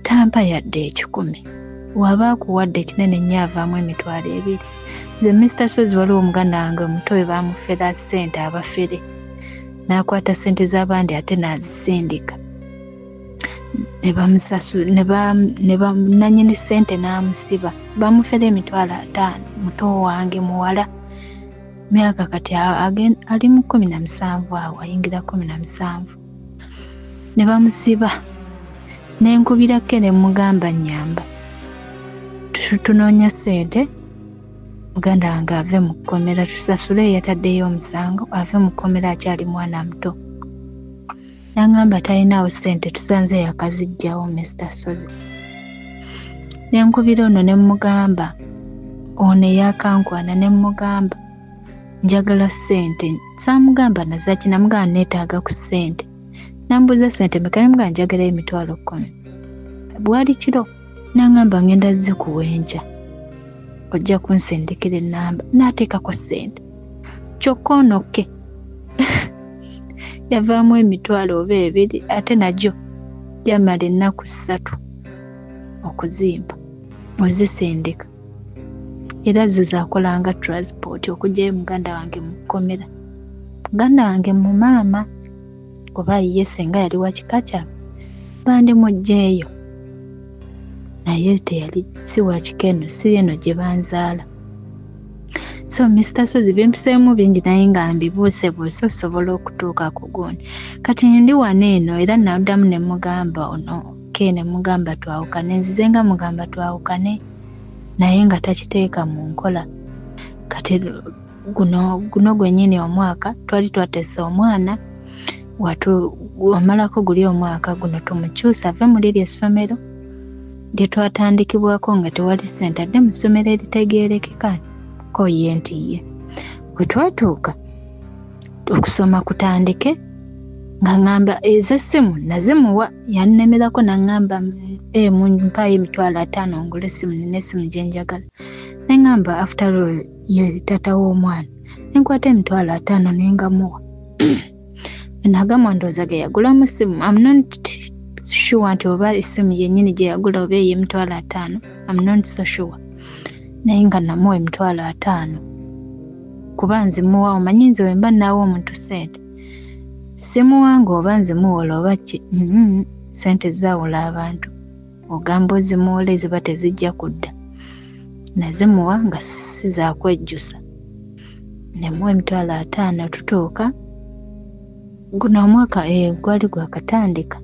tampa yadde 10 waba akuwadde ekinene nnyo avaamu emitwalo 2. Nze Mr. Sozi waliwo omuganda wange omuto we baamufera ssente abafere n'akwata ssente z'abandi ate n'azisindika ne nanyini ssente n'amusiba bamufera emitwalo 5. Muto wange muwala myaka kati ali mu 17 awo ayingira 17 ne bamusiba nenkubirako ne mugamba nnyamba tunoonya ssente muganda wange ave mu kkomera tusasule yataddeyo omusango ave mu kkomera akyali mwana muto. Nangamba talinawo ssente tusanze yakazijjawo Mr. Sozi. nenkubira ono ne mugamba ono eyakankwana ne mugamba njagala ssente saamugamba nazaki namugamba neetaaga ku ssente nambuuza ssente meka namugamba njagala emitwalo 10 bwali kiro nangamba ngenda zikuwenja ojja kunsindikira ennamba n'ateekako ssente kyokka onokke yavaamu emitwalo oba 2 ate nagyo jamala ennaku 3 okuzimba ozisindika era zo zaakolanga transport okugyayo muganda wange mu kkomera muganda wange mu maama oba ye senga yali wa kika kyabe bandi mugyeeyo naye teyali si wa kika eno si eno gye banzaala so Mr. Sozi bimpiseemu bingi naye nga mbibuusebuuse osobola okutuuka ku gundi kati ndi wano eno era naddamu ne mugamba ono ne mugamba twawukane nzize nga mugamba twawukane naye nga takiteeka mu nkola kati guno gwennyini omwaka twali twatesa omwana wamalako guli omwaka guno tumukyusa ave mu liri essomero lye twatandikibwako nga tewali ssente adde mu ssomero eritegeerekeka ko ye nti ye bwe twatuuka okusoma kutandike nga ngamba ez'essimu nazimuwa yannemerako nangamba mpayo emitwalo 5 ngule essimu nina essimu gye njagala nengamba after all ye tata w'omwana nenkwata emitwalo 5 nengamuwa nagamwa ndowooza ge yagulamu essimu I'm not sure nti oba essimu yennyini gye yagula oba emitwalo 5 I'm not so sure naye nga namuwa emitwalo 5 kuba nzimuwa omanyi nze wemba naawo omuntu ssente simuwanga oba nzimuwola oba ki ssente zaawula abantu ogamba ozimuwola eziba tezijja kudda nazimuwa nga si zaakwejjusa nemuwa emitwalo 5 tutuuka guno omwaka gwali gwakatandika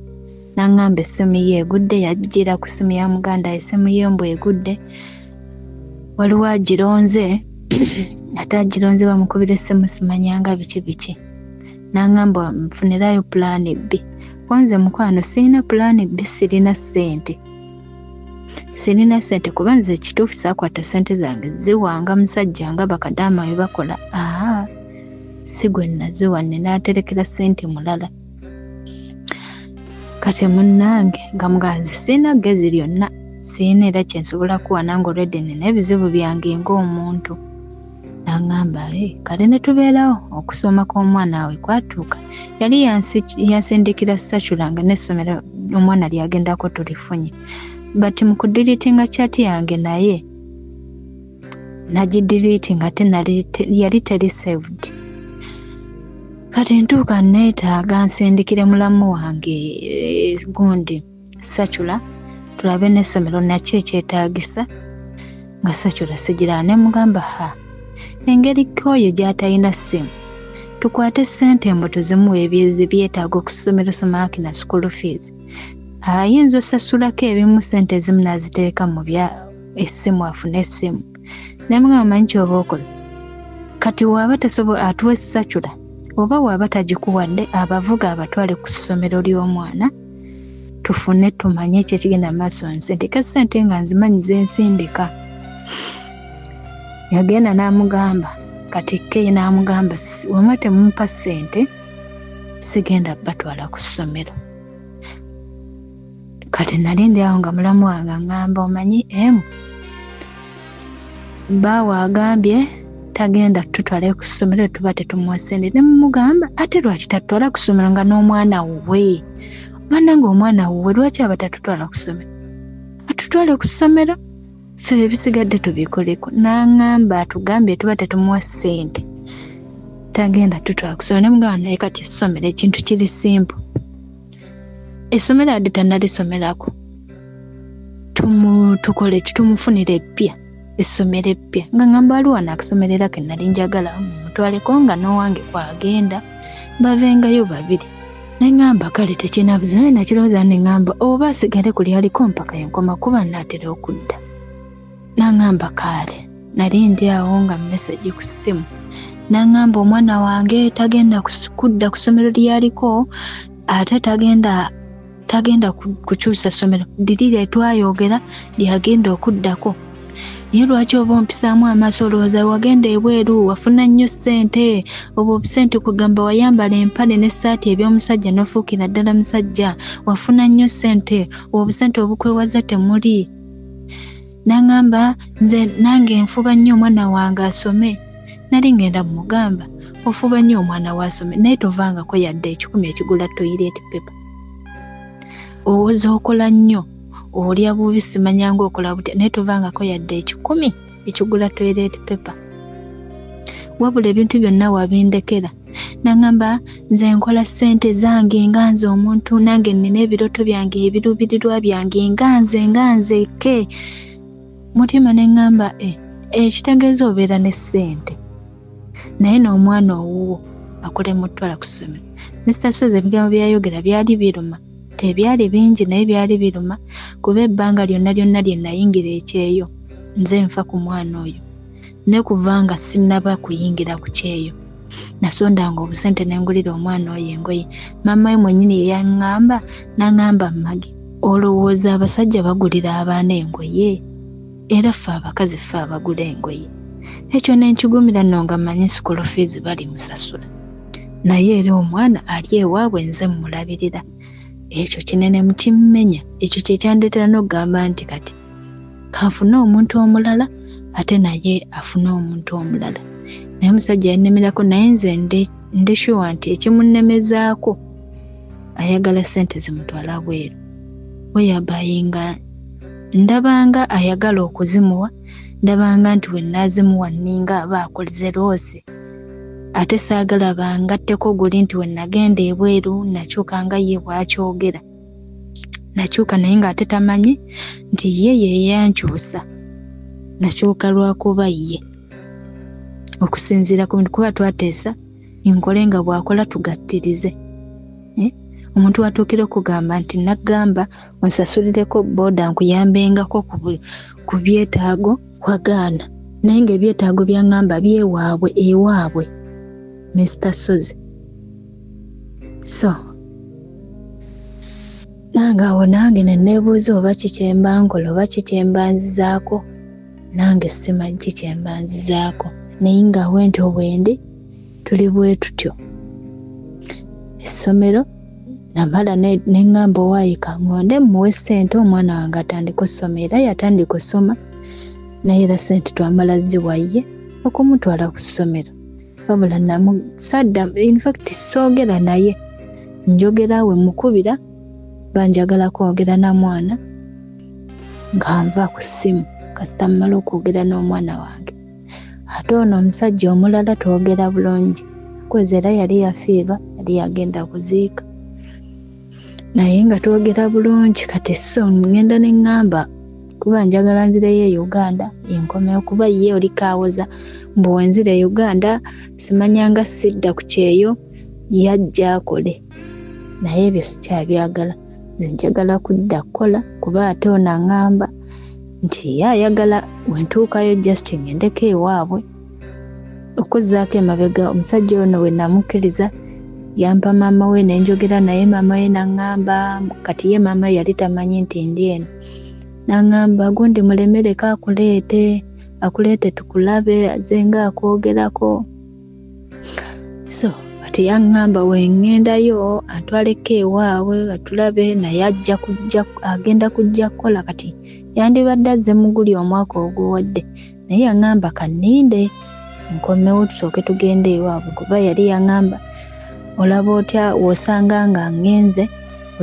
nangamba essimu ye egudde yajjira ku ssimu ya muganda essimu ye mbu egudde waliwo agironze ate agironze bamukubira essimu simanyanga biki nangamba nfunirayo pulaani B kwanze mukwano sirina pulaani B sirina ssente kuba nze ekituufu saakwata ssente zange ziwanga musajja nga bakadaama bwe bakola si gwe naziwa naaterekera ssente mulala kati munnange nga muganzi sirina gezi lyonna sirina era kyensobola kuwa nange olwedde nina ebizibu byange ng'omuntu nangamba kale ne tubeerawo okusoma kw'omwana we kwatuuka yali yansindikira sachulanga n'essomero omwana lyagendako tulifunye but mu kudiritinga chat yange naye nagidiritinga ate yali teri saved kati ntuuka neetaaga nsindikire mulamu wange gundi sachula tulabe n'essomero nakyo ekyetaagisa nga sachula sigira ne mugamba engeri koyo gy'atalina ssimu tukwate ssente mbu tuzimuwa ebyezi byetaaga okusomera somaaki na school fees ayinza osasulako ebimu ssente ezimu n'aziteeka mu bya essimu afune essimu nemugamba manyi kyoba okola kati waaba tasobola atuwa essachula oba waaba tagikuwadde abavuga abatwale ku ssomero ly'omwana tufune tumanye ekyo ekigenda maaso nsindika ssente nga nzimanyi zensindika yagenda n'amugamba kati ke n'amugamba wamwe temumpa ssente sigenda batwala ku ssomero kati nali ndi awo nga mulamu wange ngamba omanyi baawa agambye tagenda tutwale ku ssomero tuba tetumuwa ssente ne mumugamba ate lwaki tatutwala ku ssomero nga n'omwana wuwe bannanga omwana wuwe lwaki aba tatutwala ku ssomero atutwale ku ssomero ffe ebisigadde tubikoleko n'angamba atugambye tuba tetumuwa ssente tagenda tutwala ku ssomero ne mugamba naye kati essomero ekintu kiri simple essomero adde tannalisomerako tukole kitumufunira eppya essomero eppya nga ngamba waliwo anaakusomerera ke nali njagala mutwaleko nga n'owange kwagenda bavengayo babiri nengamba kale tekinabuzi naye nakirowooza nengamba oba asigale ku lyaliko mpaka yenkoma kuba naatera okudda nangamba kale nali ndi awo nga message ku ssimu nangamba omwana wange tagenda kudda ku ssomero lyaliko ate tagenda tagenda kukyusa ssomero liri twayogera lyagenda okuddako naye lwaki oba ompisaamu amaaso olowooza wagenda ebweru wafuna nnyo ssente oba obusente kugamba wayambala empale n'essaati eby'omusajja n'ofuukira ddala musajja wafuna nnyo ssente oba obusente obukwewaza temuli n'aŋŋamba nze nange nfuba nnyo omwana wange asome nali ngenda mugamba ofuba nnyo omwana wasome naye tovangako yadde 10 ekigula toilet paper owoza okola nnyo olya bubi simanya ng'okola butya naye tovangako yadde 10 ekigula toilet paper wabula ebintu byonna wabindekera n'aŋŋamba nze nkola ssente zange nga nze omuntu nange nnina ebiroto byange ebiruubirirwa byange nga nze ke mutima ne ŋŋamba ekitegeeza obeera ne ssente naye n'omwana owuwo akole mutwala ku ssomero Mr. Soze ebigambo byayogera byali biruma tebyali bingi naye byali biruma kuba ebbanga lyonna lye nayingira ekyeyo nze nfa ku mwana oyo ne kuvanga sinnaba kuyingira ku kyeyo nasondanga obusente nengulira omwana oyo engoye mama we mwennyini yeyaŋŋamba n'aŋŋamba Magi olowooza abasajja bagulira abaana engoye era ffe abakazi ffe abagula engoye ekyo nenkigumira nno nga manyi school fees bali musasula naye era omwana ali ewaabwe nze mmulabirira ekyo kinene mukimmenya ekyo kyekyandeetera n'okugamba nti kati kanfune omuntu omulala ate naye afune omuntu omulala naye omusajja yannemerako naye nze ndeshuwa nti ekimunnemezaako ayagala ssente zimutwala bweru we yabayinga ndabanga ayagala okuzimuwa ndabanga nti we naazimuwa nninga aba akoze loosi ate saagala bangatteko guli nti we nagenda ebweru nakyuka nga ye bwakyogera nakyuka naye ng'ate tamanyi nti ye yeyankyusa nakyuka lwakuba ye okusinziira ku bintu kuba twateesa nkole nga bw'akola tugattirize omuntu watuukire okugamba nti nagamba onsasulireko booda nkuyambengako ku byetaago wagaana naye ng'ebyetaago byaŋŋamba byewaabwe ewaabwe Mr. Soze so nange awo nange neneebuuza oba kikyemba nkola oba kikyemba nzizaako nange simanyi kikyemba nzizaako naye ngaawe nti obwendi tuli bwe tutyo essomero namala neŋŋamba owaayika ŋŋonde mmuwe ssente omwana wange atandika okusoma era yatandika osoma naye era ssente twamala ziwaye okumutwala ku ssomero wabula namusadda infact soogera naye njogera we mukubira banjagala kwogera na mwana nga nva ku ssimu kasita mmala okwogera n'omwana wange ate ono omusajja omulala twogera bulungi kwezi era yali yafiirwa yali yagenda kuziika naye nga twogera bulungi kati so ngenda neŋŋamba kuba njagala nzireyo e Uganda enkomewo kuba ye oli kaawoza mbu wenzire Uganda simanyanga sidda ku kyeyo yajja akole naye ebyo sikyabyagala nze njagala kudda kukola kuba ate ono aŋŋamba nti ye ayagala wentuukayo just ngendeko ewaabwe okuzzaako emabega omusajja ono we namukkiriza yampa maama we nenjogera naye maama we naŋŋamba kati ye maama yali tamanyi nti ndi eno naŋŋamba gundi mulemereko akuleete tukulabe azenga akwogerako so kati yaŋŋamba wengendayo atwaleko ewaabwe atulabe naye agenda kujja kukola kati yandibadde azze muguli omwaka oguwadde naye yaŋŋamba kanninde nkomewo tusooke tugende ewaabwe kuba yali yaŋŋamba olaba otya wosanga nga ngenze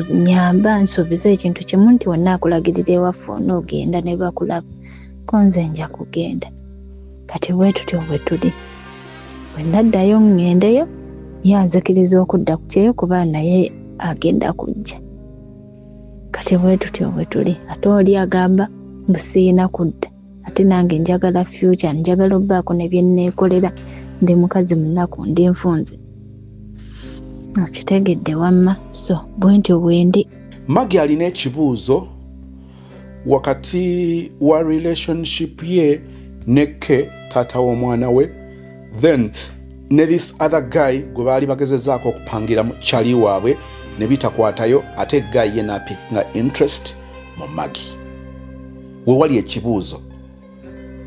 nyamba nsuubiza ekintu kimu nti wonna akulagirira ewaffe onoogenda ne bakulaba ko nze nja kugenda kati bwe tutyo bwe tuli bwe naddayo ŋŋendeyo yanzikiriza okudda ku kyeyo kuba naye agenda kujja kati bwe tutyo bwe tuli ate oli agamba busiina kudda ate nange njagala future njagala obbaako ne bye nneekolera ndi mukazi munaku ndi nfunze okitegedde wamma so bwentyo bwendi Magi alina ekibuuzo wakati wa relationship ye ne Ke taata w'omwana we then ne this other guy gwe baali bagezezaako okupangira mu kyali waabwe ne bitakwatayo ate gaye napikinga interest mu Maggie. We wali ekibuuzo,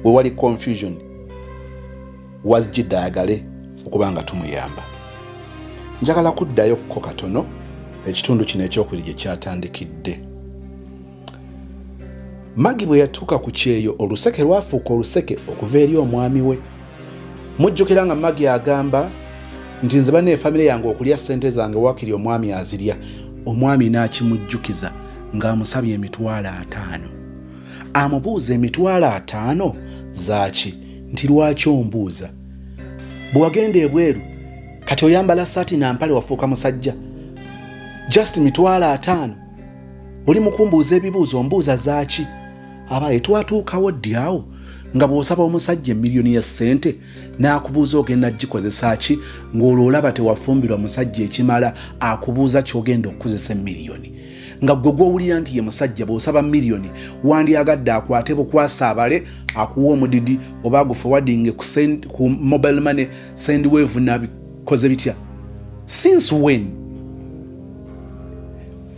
we wali confusion, wazijjidde ayagale okubanga tumuyamba. Njagala kuddayo ko katono ekitundu kino ekyokubiri gye kyatandikidde. Maggie bwe yatuuka ku kyeyo oluseke lwafuuka oluseke okuva eri omwami we. Mujjukira nga Maggie agamba nti nze banne famire yange okulya ssente zange wakiri omwami azirya. Omwami n'akimujjukiza ng'amusabye emitwalo 5. Amubuuza emitwalo 5 zaaki, nti lwaki ombuuza? Bwe wagenda ebweru kati oyambala saati na mpale wafuuka musajja. Just mitwalo 5. Oli mukumbuuza ebibuuzo ombuuza zaaki? Abaye twatuukawo ddi awo nga bw'osaba omusajja emiliyoni ya ssente n'akubuuza ogenda gikozesa ki, ng'olwo olaba tewafumbirwa musajja ekimala akubuuza ky'ogenda okukozesa emiliyoni. Nga gwe gw'owulira nti ye musajja bw'osaba miliyoni wandyagadde akwate bukwasa abale akuwa omudidi oba aguforwardinge ku mobile money sendwave nabikoze bitya. Since when?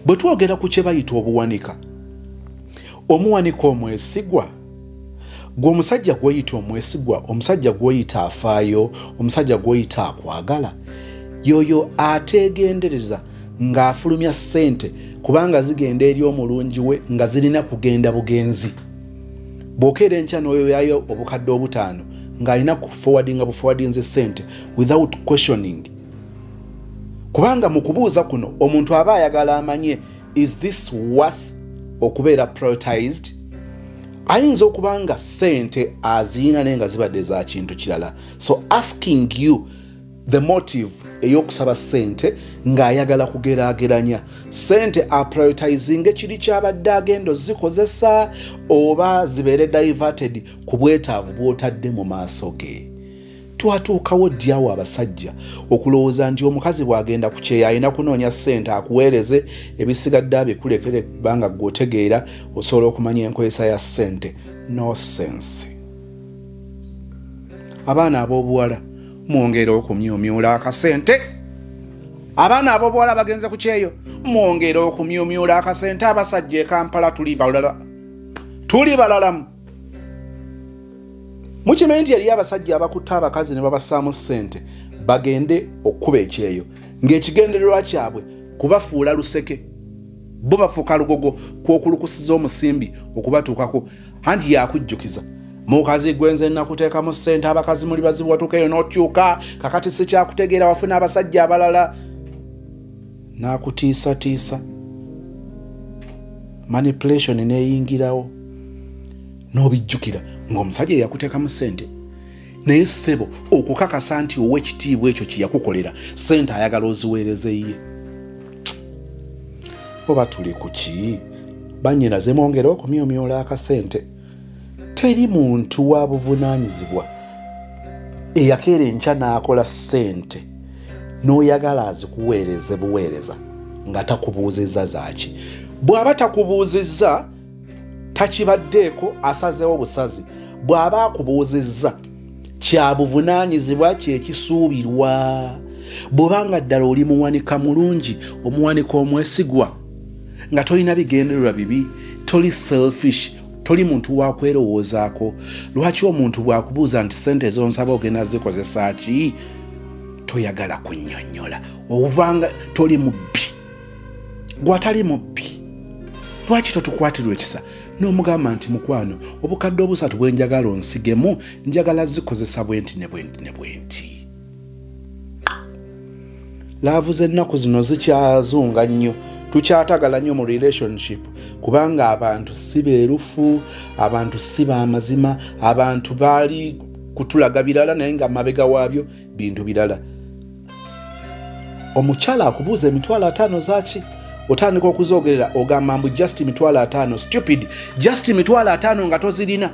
Bwe twogera ku kye bayita obuwanika, omuwanika omwesigwa, gwe omusajja gw'oyita omwesigwa, omusajja gw'oyita afaayo, omusajja gw'oyita akwagala, yoyo ateegendereza ng'afulumya ssente kubanga zigenda eri omulungi we nga zirina kugenda bugenzi. Bw'okeera enkya n'oyo yayo obukadde 5 ng'alina buforwardinze ssente without questioning. Kubanga mu kubuuza kuno omuntu aba ayagala amanye, is this worth okubeera prioritized? Ayinza okubanga ssente azirina naye nga zibadde za kintu kirala. So asking you the motive ey'okusaba ssente ng'ayagala kugeraageranya ssente aprioritizing ekiri kyabadde agenda zikozesa oba zibeere diverted ku bwetaavu bw'otadde mu maaso ge. Twatuukawo ddi awo abasajja okulowooza nti omukazi bw'agenda ku kyeyo alina kunoonya ssente akuweereze ebisigadde abikulekere kubanga gw'otegeera osobola okumanya enkozesa ya ssente. No sense. Abaana ab'obuwala mwongere okumyumyula akasente. Abaana ab'obuwala bagenze ku kyeyo mwongere okumyumyula akasente. Abasajja e Kampala tuli balalamu. Mukimanyi nti yali abasajja abakutta abakazi ne babasaamu ssente bagende okuba ekyeyo ng'ekigendererwa kyabwe kubafuula luseke, bo bafuuka lugogo kw'okulukusiza omusimbi okubatuukako. Anti yakujjukiza mukazi gwenze nakuteekamu ssente, abakazi muli bazibu, watuukeyo n'otyuka kakati si kyakutegeera wafuna abasajja abalala. N'akutiisatiisa, manipulation neeyingirawo n'obijjukira ng'omusajja yakuteekamu ssente naye ssebo okukakasa nti ow'ekitiibwa ekyo kye yakukolera ssente ayagala oziweereze ye. Oba tuli ku ki? Bannyinaze mwongere okumyumyula akasente. Teri muntu wa buvunaanyizibwa eyakeera enkya n'akola ssente n'oyagala azikuweereze buweereza nga takubuuzizza zaaki. Bw'aba takubuuzizza takibaddeeko, asazeewo busazi. Bw'aba akubuuzizza kya buvunaanyizibwa kyekisuubirwa. Bw'obanga ddala oli muwanika mulungi, omuwanika omwesigwa, nga tolina bigendererwa bibi, toli selfish, toli muntu wa kwerowoozaako. Lwaki omuntu bw'akubuuza nti ssente zonsaba ogenda zikozesa ki, toyagala kunnyonnyola? Obanga toli mubbi, gw'atali mubbi, lwaki totukwatirwa ekisa n'omugamba nti mukwano obukadde 3 bwenjagala onsigemu, njagala zikozesa bwenti ne bwenti ne bwenti. Laavu z'ennaku zino zikyazunga nnyo, tukyatagala nnyo mu relationship kubanga abantu si beerufu, abantu si baamazima, abantu baali kutulaga birala naye nga mabega waabyo bintu birala. Omukyala akubuuza emitwalo 5 zaaki, otandika okuzoogerera ogamba mbu just emitwalo 5. Stupid, just emitwalo 5 nga tozirina.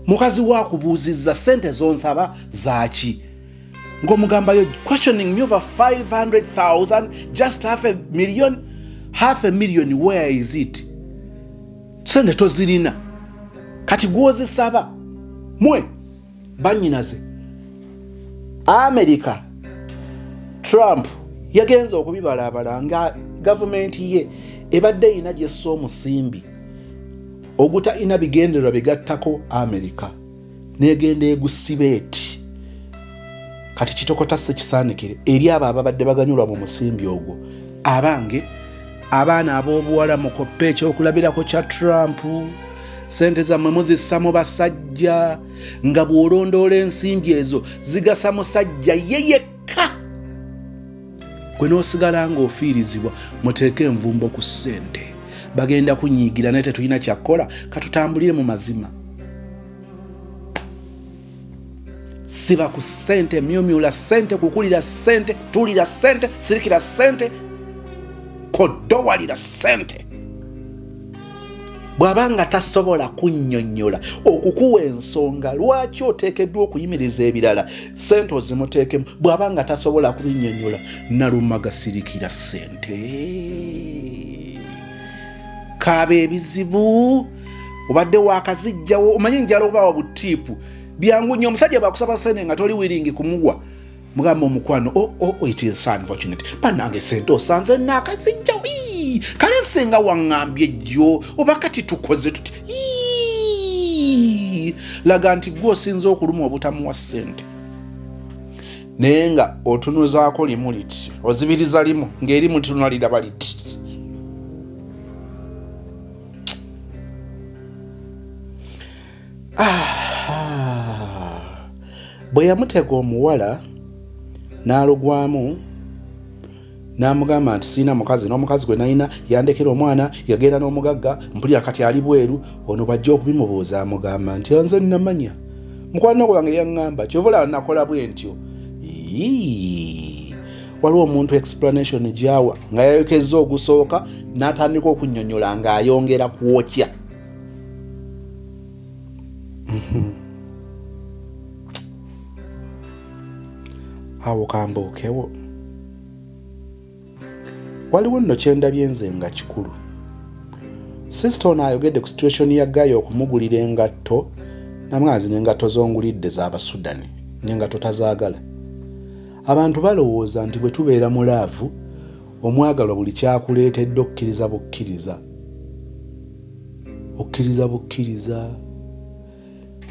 Mukazi waakubuuzizza ssente zonsaba zaaki, ng'omugamba yo questioning me over 500,000, just half a million, where is it? Ssente tozirina kati gw'ozisaba. Mwe bannyinaze America, Trump yagenza okubibalabala nga gavumenti ye ebadde ina gyessa omusimbi ogutalina bigendererwa bigattako Amerika negenda egusiba eti kati kitokota sekisaanikire eri abo ababadde baganyulwa mu musimbi ogwo abange abaana ab'obuwala mukoppe ekyokulabirako kya Trump sente zammwe muzissa mu basajja nga bw'olondoola ensimbi ezo zigasa musajja ye yekka gwe n'osigala ng'ofiirizibwa muteeke envumbo ku ssente bagenda kunyiigira naye tetulina kyakkola katutambulire mu mazima siba ku ssente myumyula ssente kukulira ssente tulira ssente sirikira ssente kodowalira ssente bw'abanga tasobola kunnyonnyola okukuwa ensonga lwaki oteekeddwa okuyimiriza ebirala ssente ozimuteekemu bw'abanga tasobola kubinnyonnyola nalumaga sirikira ssente kaaba ebizibu obadde wakazijjawo omanyi njala obawa butiipu byangu nnyo omusajja bwakusaba ssente nga toli wiringi kumuwa mugamba omukwano it is unfortunate bannange ssente osanze naakazijjawo kale senga waŋŋambye jjo oba kati tukoze tuti laga nti gwe osinza okuluma obutamuwa ssente naye nga otunuzaako limu liti ozibiriza limu ng'erimu tunaliraba liti bwe yamutega omuwala n'alugwamu n'amugamba nti siina mukazi n'omukazi gwe nalina yandekera omwana yagenda n'omugagga mpulira kati ali bweru ono bajja okubimubuuza amugamba nti nze nnamanya mukwano gwange yaŋŋamba kyovula nakola bwe ntyo waliwo omuntu explanation gyawa nga yayokezza ogusooka n'atandika okunnyonnyola ng'ayongera kwokya awo kambuukewo waliwo nno kyendabye nze nga kikulu sisita ono ayogedde ku situation ya Gayo okumugulira engatto namwazi n'engatto zongulidde z'Abasudani n'engatto tazaagala abantu balowooza nti bwe tubeera mu laavu omwagalwa buli kyakuleetedde okkiriza bukkiriza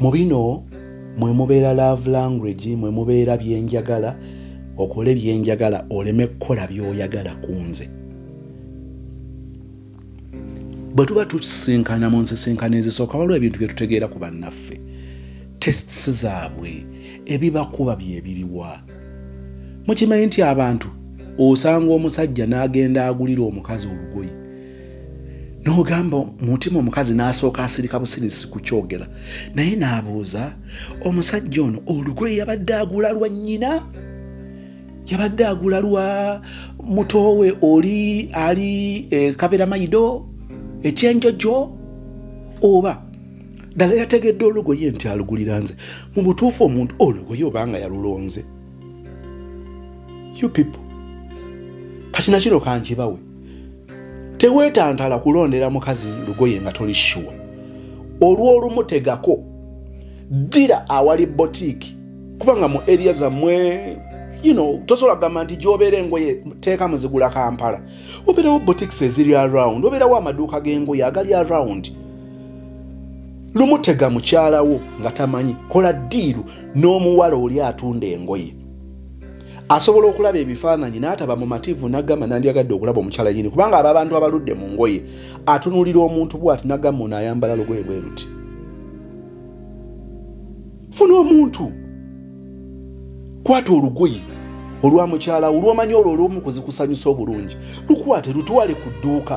mu bino mwe mubeera love language mwe mubeera byenjagala okole byenjagala oleme kukola byoyagala kunze bwe tuba tusinkana mu nsisinkano ezisooka waliwo ebintu bye tutegeera ku bannaffe tests zaabwe ebibakuba byebiriwa mukimanyi nti abantu osanga omusajja n'agenda agulira omukazi olugoye n'ogamba mutima omukazi n'asooka asirika busirisi ku kyogera naye n'abuuza omusajja ono olugoye yabadde agula lwa nnyina yabadde agula lwa mutowe oli ali kabera maido ekyenjojo oba ddala yategedde olugoye nti alugulira nze mu butuufu omuntu olugoye obanga yalulonze you people kati nakino kankibawe teweetantala kulondera mukazi lugoye nga toli sure olw'olumutegako ddira awali botiki kubanga mu area zammwe tosobola kugamba nti gy'obeera engoye teeka muzigula Kampala obeerawo botics eziri around obeerawo amaduuka g'engoye agali around lumutega mukyalawo nga tamanyi kola ddiiru n'omuwala oli atunda engoye asobola okulaba ebifaananyi n'ataba mu mativu n'agamba nandyagadde okulaba omukyala yini kubanga abo abantu abaludde mu ngoye atunuulira omuntu bw'ati n'agamba ono ayambala lugoye bwe luti funa omuntu kwata olugoye olwa mukyala olw'omanyi olwo olw'omukozi kusanyusa obulungi lukwate lutwale ku dduuka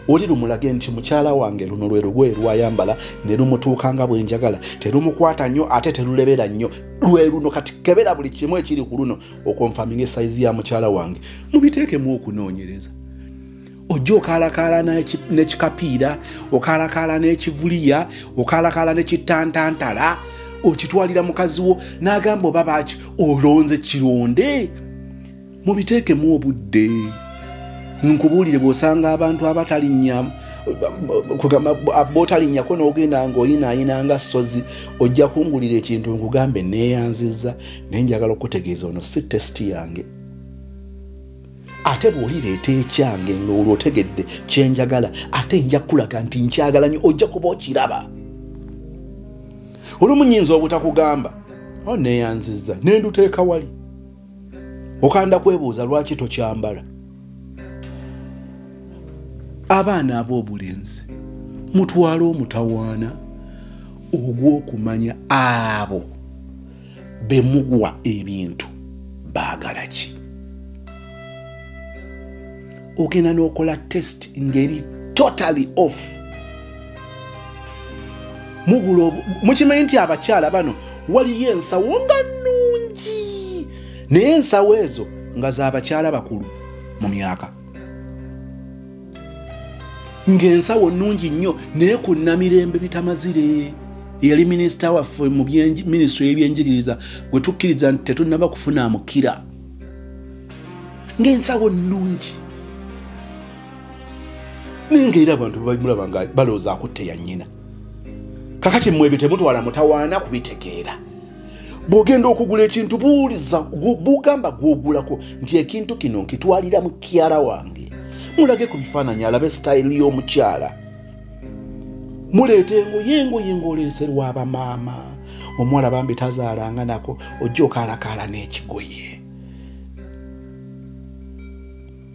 oli lumulage nti mukyala wange luno lwe lugoye lwayambala ne lumutuuka nga bwenjagala terumukwata nnyo ate terulebera nnyo lwe luno kati kebera buli kimu ekiri ku luno okonfaminga esayizi ya mukyala wange mubiteekemu okunoonyereza ojja okaalakaala n'ekikapiira okaalakaala n'ekivuliya okaalakaala n'ekitantantala okitwalira mukazi wo n'agamba oba baaki olonze kironde mubiteekemu obudde nkubuulire bw'osanga abantu abatalinnya bootalinnyako n'ogenda ng'oyinaayina nga sozi ojja kungulira ekintu nkugambe neeyanzizza naye njagala okutegeeza ono si tesiti yange ate bw'olireeta ekyange ng'olwo otegedde kyenjagala ate nja kulaga nti nkyagala nnyo ojja kuba okiraba. Olumu nnyinza obutakugamba neeyanzizza ne nduteeka wali okanda kwebuuza lwaki tokyambala. Abaana ab'obulenzi mutwala omutawaana ogw'okumanya abo be mugwa ebintu baagala ki. Ogenda n'okola test ngeri totally off. Mukimanyi nti abakyala bano waliyo ensawo nga nnungi naye ensawo ezo nga z'abakyala bakulu mu myaka. Ng'ensawo nnungi nnyo naye ku Namirembe Bitamazire yali minisita waffe mu minisitule y'ebyenjigiriza gwe tukkiriza nti tetunnaba kufuna amukira. Ng'ensawo nnungi naye ng'era abantu bamulaba nga balowooza akutte ya nnyina. Kakati mmwe ebyo temutwala mutawaana kubitegeera. Bw'ogenda okugula ekintu buuliza bugamba gw'ogulako nti ekintu kino nkitwalira mukyala wange. Mulage ku bifaananyi alabe sitayiri y'omukyala. Muleeta engoye ng'oleeserwa abamaama. Omuwala bambi tazaalanga nako ojja okaalakaala n'ekigoye.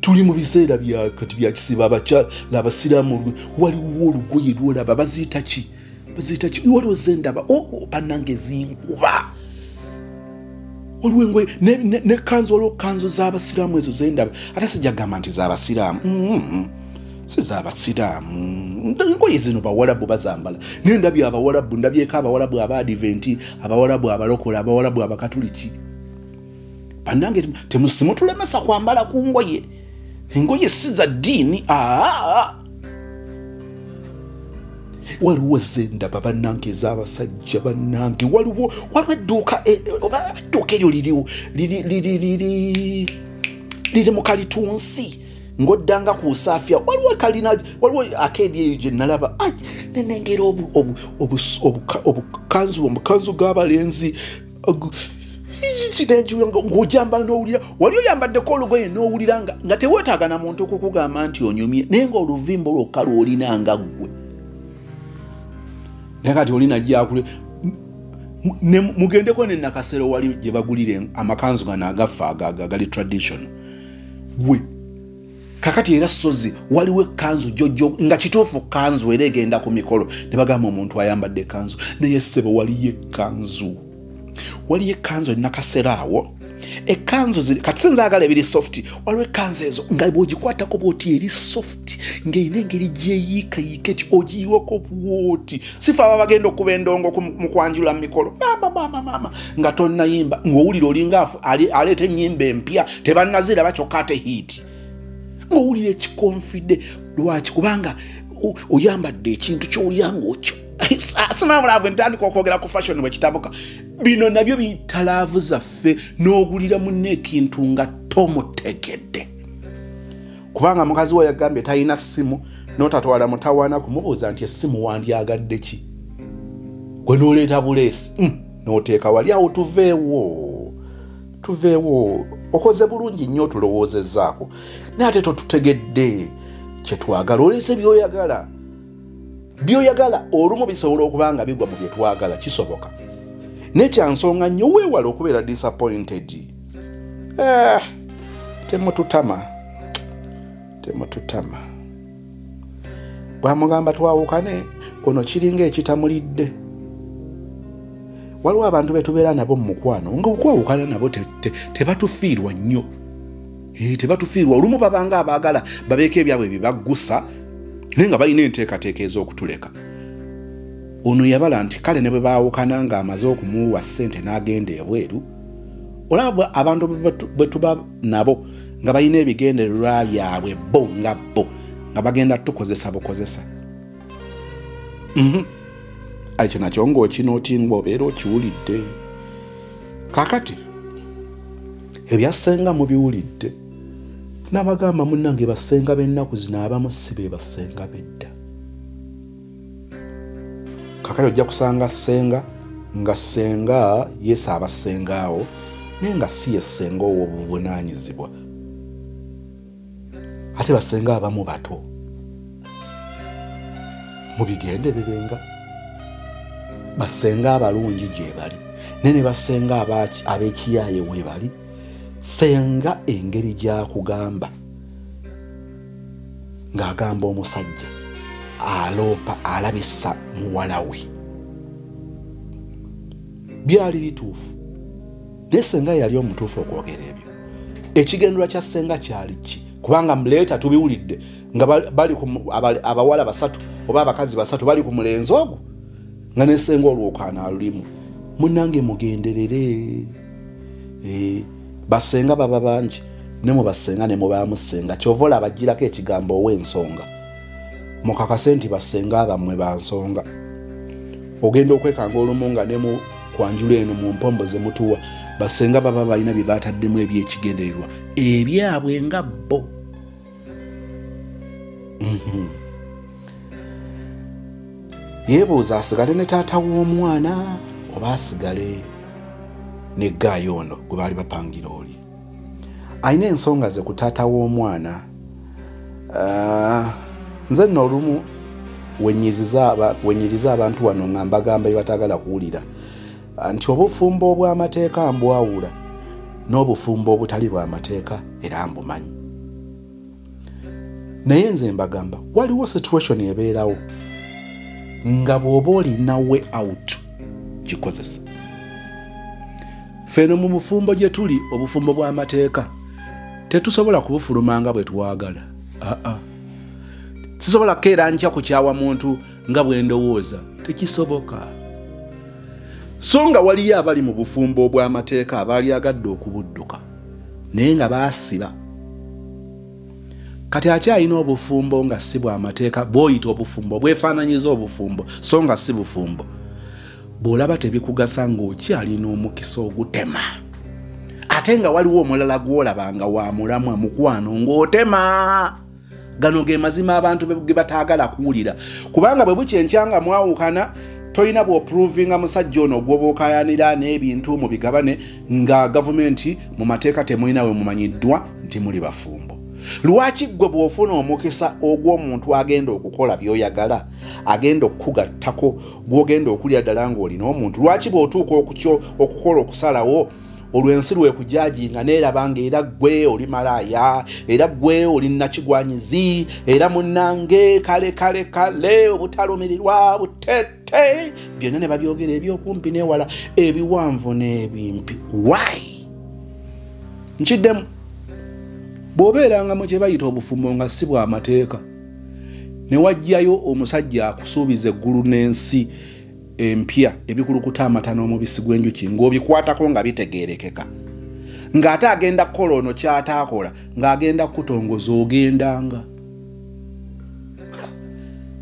Tuli mu biseera kati bya kisiba abakyala abasiraamu waliwo olugoye lwolaba baziyita ki? Waliwo zendaba bannange zinkuba. Waliwo engoye ne kanzu z'abasiraamu ezo zendaba ate sijja kugamba nti z'abasiraamu. Si z'abasiraamu. Engoye zino bawalabu bazambala. Naye ndabye abawalabu, ndabyeko abawalabu aba-adiventi, abawalabu abalokole, abawalabu abakatuliki. Bannange simutulemesa kwambala ku ngoye. Engoye si za ddiini. Waliwo zendaba bannange ez'abasajja bannange. Waliwo edduuka eryo liri mu Kalitunsi ng'oddanga ku Safia. Waliwo akeedi eyo gye nalaba nenengera obukanzu g'abalenzi ng'ojambala n'owulira wali oyambaddeko olugoye n'owulira nga teweetaaga na muntu okukugamba nti onyumye naye ng'oluvimba lwokka lw'olina nga ggwe. Naye kati olina gyakule mugendeko ne Nakasero wali gye bagulire amakanzu gano agaffe agali tradition. Gwe kakati era sozi waliwo ekkanzu jjojjo nga kituufu kanzu era egenda ku mikolo ne bagamba omuntu ayambadde ekkanzu naye ssebo waliyo ekkanzu Nakasero awo. Ekkanzu kati sinzaagala ebiri soft. Waliwo ekkanzu ezo nga bw'ogikwatako bw'oti eri soft ng'erina engeri gyeyiikayiika eti ogiyiwako bw'oti. Sifa aba bagenda okuba endongo mu kwanjula mu mikolo mama nga tonnayimba ng'owulira olinga aleeta ennyimba empya tebannaziraba kyokka ate hiiti. Ng'owulira ekikonfide lwaki kubanga oyambadde ekintu ky'owulira ng'okyo. Sinabulavu ntandika okwogera ku fashion bwe kitabuka. Bino nabyo biyita laavu zaffe n'ogulira munne ekintu nga tomutegedde. Kubanga mukazi we yagambye talina ssimu n'otatwala mutawaana kumubuuza nti essimu wandyagadde ki? Gwe n'oleeta buleesi n'oteeka wali awo tuveewo. Okoze bulungi nnyo otulowoozezaako naye ate totutegedde kye twagala. Oleese by'oyagala olumu bisobola okuba nga bigwa mu bye twagala kisoboka. Nekyansonga nnyo weewala okubeera disappointed. Temututama. Bwamugamba twawukane ono kiringa ekitamulidde. Waliwo abantu betubeera nabo mu mukwano ng'okwawukana nabo tebatufiirwa nnyo. Tebatufiirwa olumu babanga abaagala babeeko ebyabwe bibaggusa naye nga balina enteekateeka ez'okutuleka. Ono yabala nti kale ne bwe baawukana ng'amaze okumuwa ssente n'agenda ebweru. Olaba abantu bwe tuba nabo nga balina ebigendererwa byabwe bo nga bagenda tukozesa bukozesa. Ekyo nakyo ng'okinootinga obeera okiwulidde. Kakati ebyassenga mubiwulidde. Nabagamba munnange bassenga b'ennaku zino abamu si be bassenga b'edda. Kakati ojja kusanga ssenga nga ssenga Yesu abassenga awo naye nga si ye ssenga ow'obuvunaanyizibwa. ate basenga abamu bato mubigendererenga basenga abalungi gye bali nene basenga ab'ekiyaye we bali senga engeri gy'akugamba ng'agamba omusajja aloopa alabisa muwala we byali bituufu naye senga yali omutuufu okwogera ebyo ekigendera kya senga kyali ki kubanga muleeta tubiwulidde nga bali abawala basatu oba abakazi basatu bali ku mulenzi ogwo nga ne senga olwokaana alulimu munnange mugenderere basenga baba bangi ne mu basenga ne mu bamusenga kyova olaba agirako ekigambo ow'ensonga mukakase nti basenga abammwe bansonga ogenda okwekanga olumu nga ne mu kwanjula eno mu mpombo ze mutuwa basenga baba balina bye bataddemu ebyekigendererwa ebyabwe nga bo yeebuuza asigale ne taata w'omwana oba asigale ne gaayo ono gwe baali bapangira oli alina ensonga ze ku taata w'omwana nze nno olumu wenyiriza abantu wano nga mbagamba ebatagala kuwulira nti obufumbo obw'amateeka mbwawula n'obufumbo obutali bw'amateeka era mbumanyi naye nze mbagamba waliwo situation ebeerawo nga bw'oba olina way out gikozesa feno mu bufumbo gye tuli obufumbo bw'amateeka tetusobola kubufuluma nga bwe twagala sisobola kukeera nkya kukyawa muntu nga bwe ndowooza tekisoboka so nga waliyo abali mu bufumbo obw'amateeka abaali agadde okubudduka naye nga baasiba kati akyalina obufumbo nga si bw'amateeka bw'oyita obufumbo bwefaananyiza obufumbo so nga si bufumbo bw'olaba tebikugasa ng'okyalina omukisa ogutema ate nga waliwo omulala gw'olabanga wa mulamwa mukwano ng'otema gano ge mazima abantu ge bataagala kuwulira kubanga bwe bukyenkyanga mwawukana toyina bw'oprovinga musajja ono gw'obookayanira n'ebintu mu bigabane nga gavumenti mu mateeka temulina we mumanyiddwa nti muli bafumbo lwaki gwe bw'ofuna omukisa ogw'omuntu agenda okukola by'oyagala agenda okukugattako gw'ogenda okulya ddala ng'olina omuntu lwaki bw'otuuka okukola okusalawo olwensi lwekujajinga neeraba nga era gwe oli malaaya era gwe oli nakigwanyizi era munnange kale obutalumirirwa butete byonna ne babyogera ebyokumpi newala ebiwanvu n'ebimpi why nkiddemu bw'obeeranga mu kye bayita obufumbo nga si bw'amateeka ne wajjayo omusajja akusuubiza eggulu n'ensi empya ebikulukuta amata n'omubisi gw'enjuki ng'obikwatako nga bitegeerekeka ng'ate agenda kukola ono kyataakola ng'agenda kukutongoza ogendanga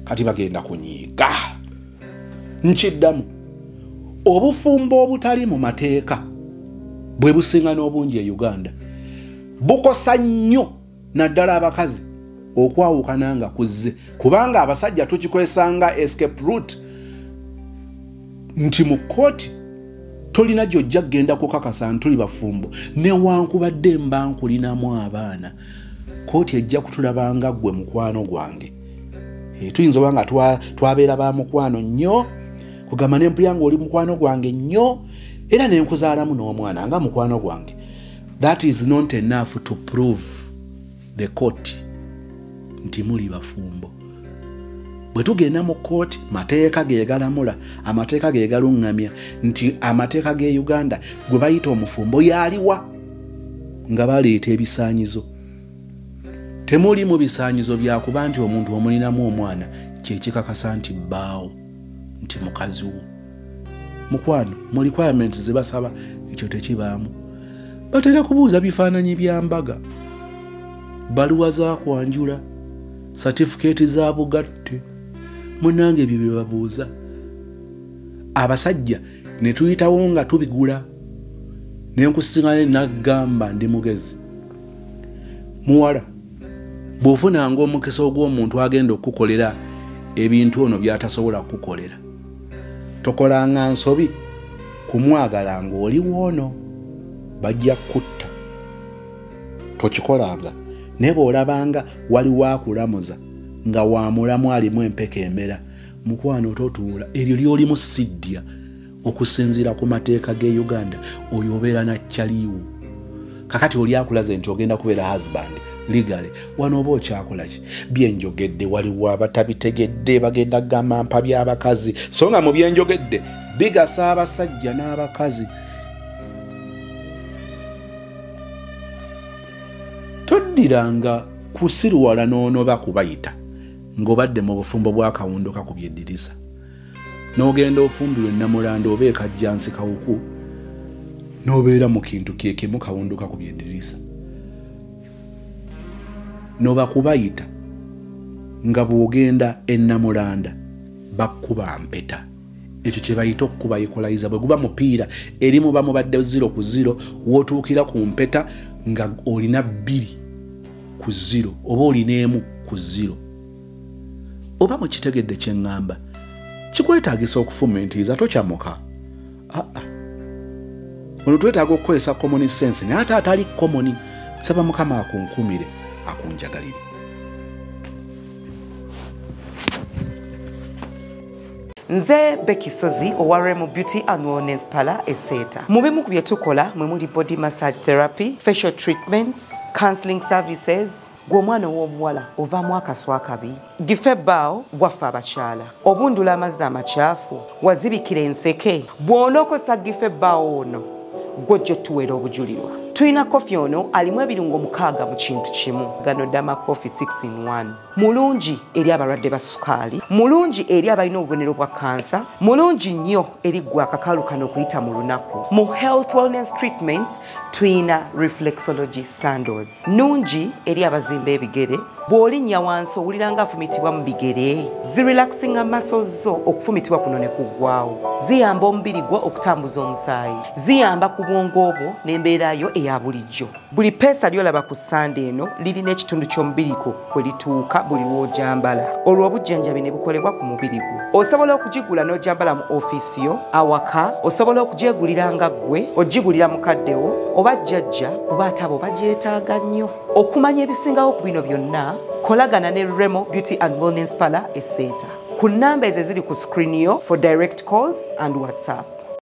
kati bagenda kunyiiga nkiddamu obufumbo obutali mu mateeka bwe businga n'obungi e Uganda bukosa nnyo naddala abakazi okwawukana nga kuzze kubanga abasajja tukikwesanga escape route nti mu kooti tolina gy'ojja kgenda kukakasa ntuli bafumbo newankubadde mba nkulinamu abaana kooti ejja kutulabanga ggwe mukwano gwange tuyinza oba nga twabeera ba mukwano nnyo kugamba nempulya nga oli mukwano gwange nnyo era nenkuzaalamu n'omwana nga mukwano gwange that is not enough to prove the court nti muli bafumbo bwe tugenda mu kooti mateeka geegalamula amateeka geegalungamya nti amateeka g'e Uganda gwe bayita omufumbo yaliwa nga baleeta ebisaanyizo temuli mu bisaanyizo byakuba nti omuntu omulinamu omwana kyekikakasa nti bbaawo nti mukazi wo mukwano mu requirement ze basaba ekyo tekibaamu batera kubuuza bifaananyi bya mbaga baluwa za kwanjula certificate za bugatte munange ebyo bye babuuza abasajja ne tuyitawo nga tubigula nenkusiŋŋane nagamba ndi mugezi muwala bw'ofunanga omukisa ogw'omuntu agenda okukukolera ebintu ono by'atasobola kukukolera tokolanga nsobi kumwagala ng'oli woono bajja kutta tokikolanga naye bw'olabanga waliwo akulamuza nga wamulamu alimu empeka emera mukwano totuula eryo lyolimu siddya okusinziira ku mateeka g'e Uganda oyo obeera na kyaliwo kakati oli akulaze nti ogenda kubeera husband legally wano oba okyakolaki byenjogedde waliwo abatabitegedde bagenda kugamba mpa by'abakazi so nga mu byenjogedde bigasa abasajja n'abakazi toddiranga kusiruwala n'onoba kubayita ng'obadde mu bufumbo bw'akawundo kakubye eddirisa n'ogenda ofumbirwe namulanda oba ekajjansi kawuku n'obeera mu kintu kyekemu kawundo kakubye eddirisa noba kubayita nga bw'ogenda ennamulanda bakkuba mpeta ekyo kye bayita okkuba equalizer bwe guba mupiira erimu bamubadde 0-0 wootuukira ku mpeta nga olina 2-0 oba olina 1-0 oba mukitegedde kye ŋŋamba kikwetaagisa okufumentiza tokyamuka ono twetaaga okukozesa common sense naye ate atali common saba mukama akunkumire akunjagalire Nze Becky Sozi owa Remo Beauty and Wellness Parlour Eseta. Mu bimu ku bye tukola mwe muli body massage therapy, facial treatments, counseling services. Gw'omwana w'omuwala ovaamu akaswa akabi gife bbaawo bwaffe abakyala obundula amazzi amakyafu wazibikira enseke bw'onookosa gife bbaawo ono gw'ojja otuweera obujulirwa tuyina kofi ono alimu ebirungo 6 mu kintu kimu gano Dama Coffee 6-in-1 mulungi eri abalwadde ba sukaali mulungi eri abalina obubonero bwa kansa mulungi nnyo eri gwe akakalu kano okuyita mu lunaku mu health wellness treatments tuyina reflexology sandals nungi eri abazimba ebigere bw'olinnya wansi owulira nga afumitibwa mu bigere zirelaxinga muscles zo okufumitibwa kuno ne kuggwaawo ziyamba omubiri gwo okutambuza omusaayi ziyamba ku bwongo bwo n'embeera yo eya bulijjo buli peesa lyolaba ku ssande eno lirina ekitundu ky'omubiri gwo kwe lituuka buli lw'ojambala olwo obujjanjabi ne bukolebwa ku mubiri gwo osobola okugigula n'ojambala mu ofiisi yo awaka osobola okugyegulira nga ggwe ogigulira mukaddewo oba jjajja kuba ate abo bagyetaaga nnyo okumanya ebisingawo ku bino byonna kolagana ne Remo Beauty and Wellness Parlour Eseta ku nnamba ezo eziri ku screen yo for direct calls and WhatsApp.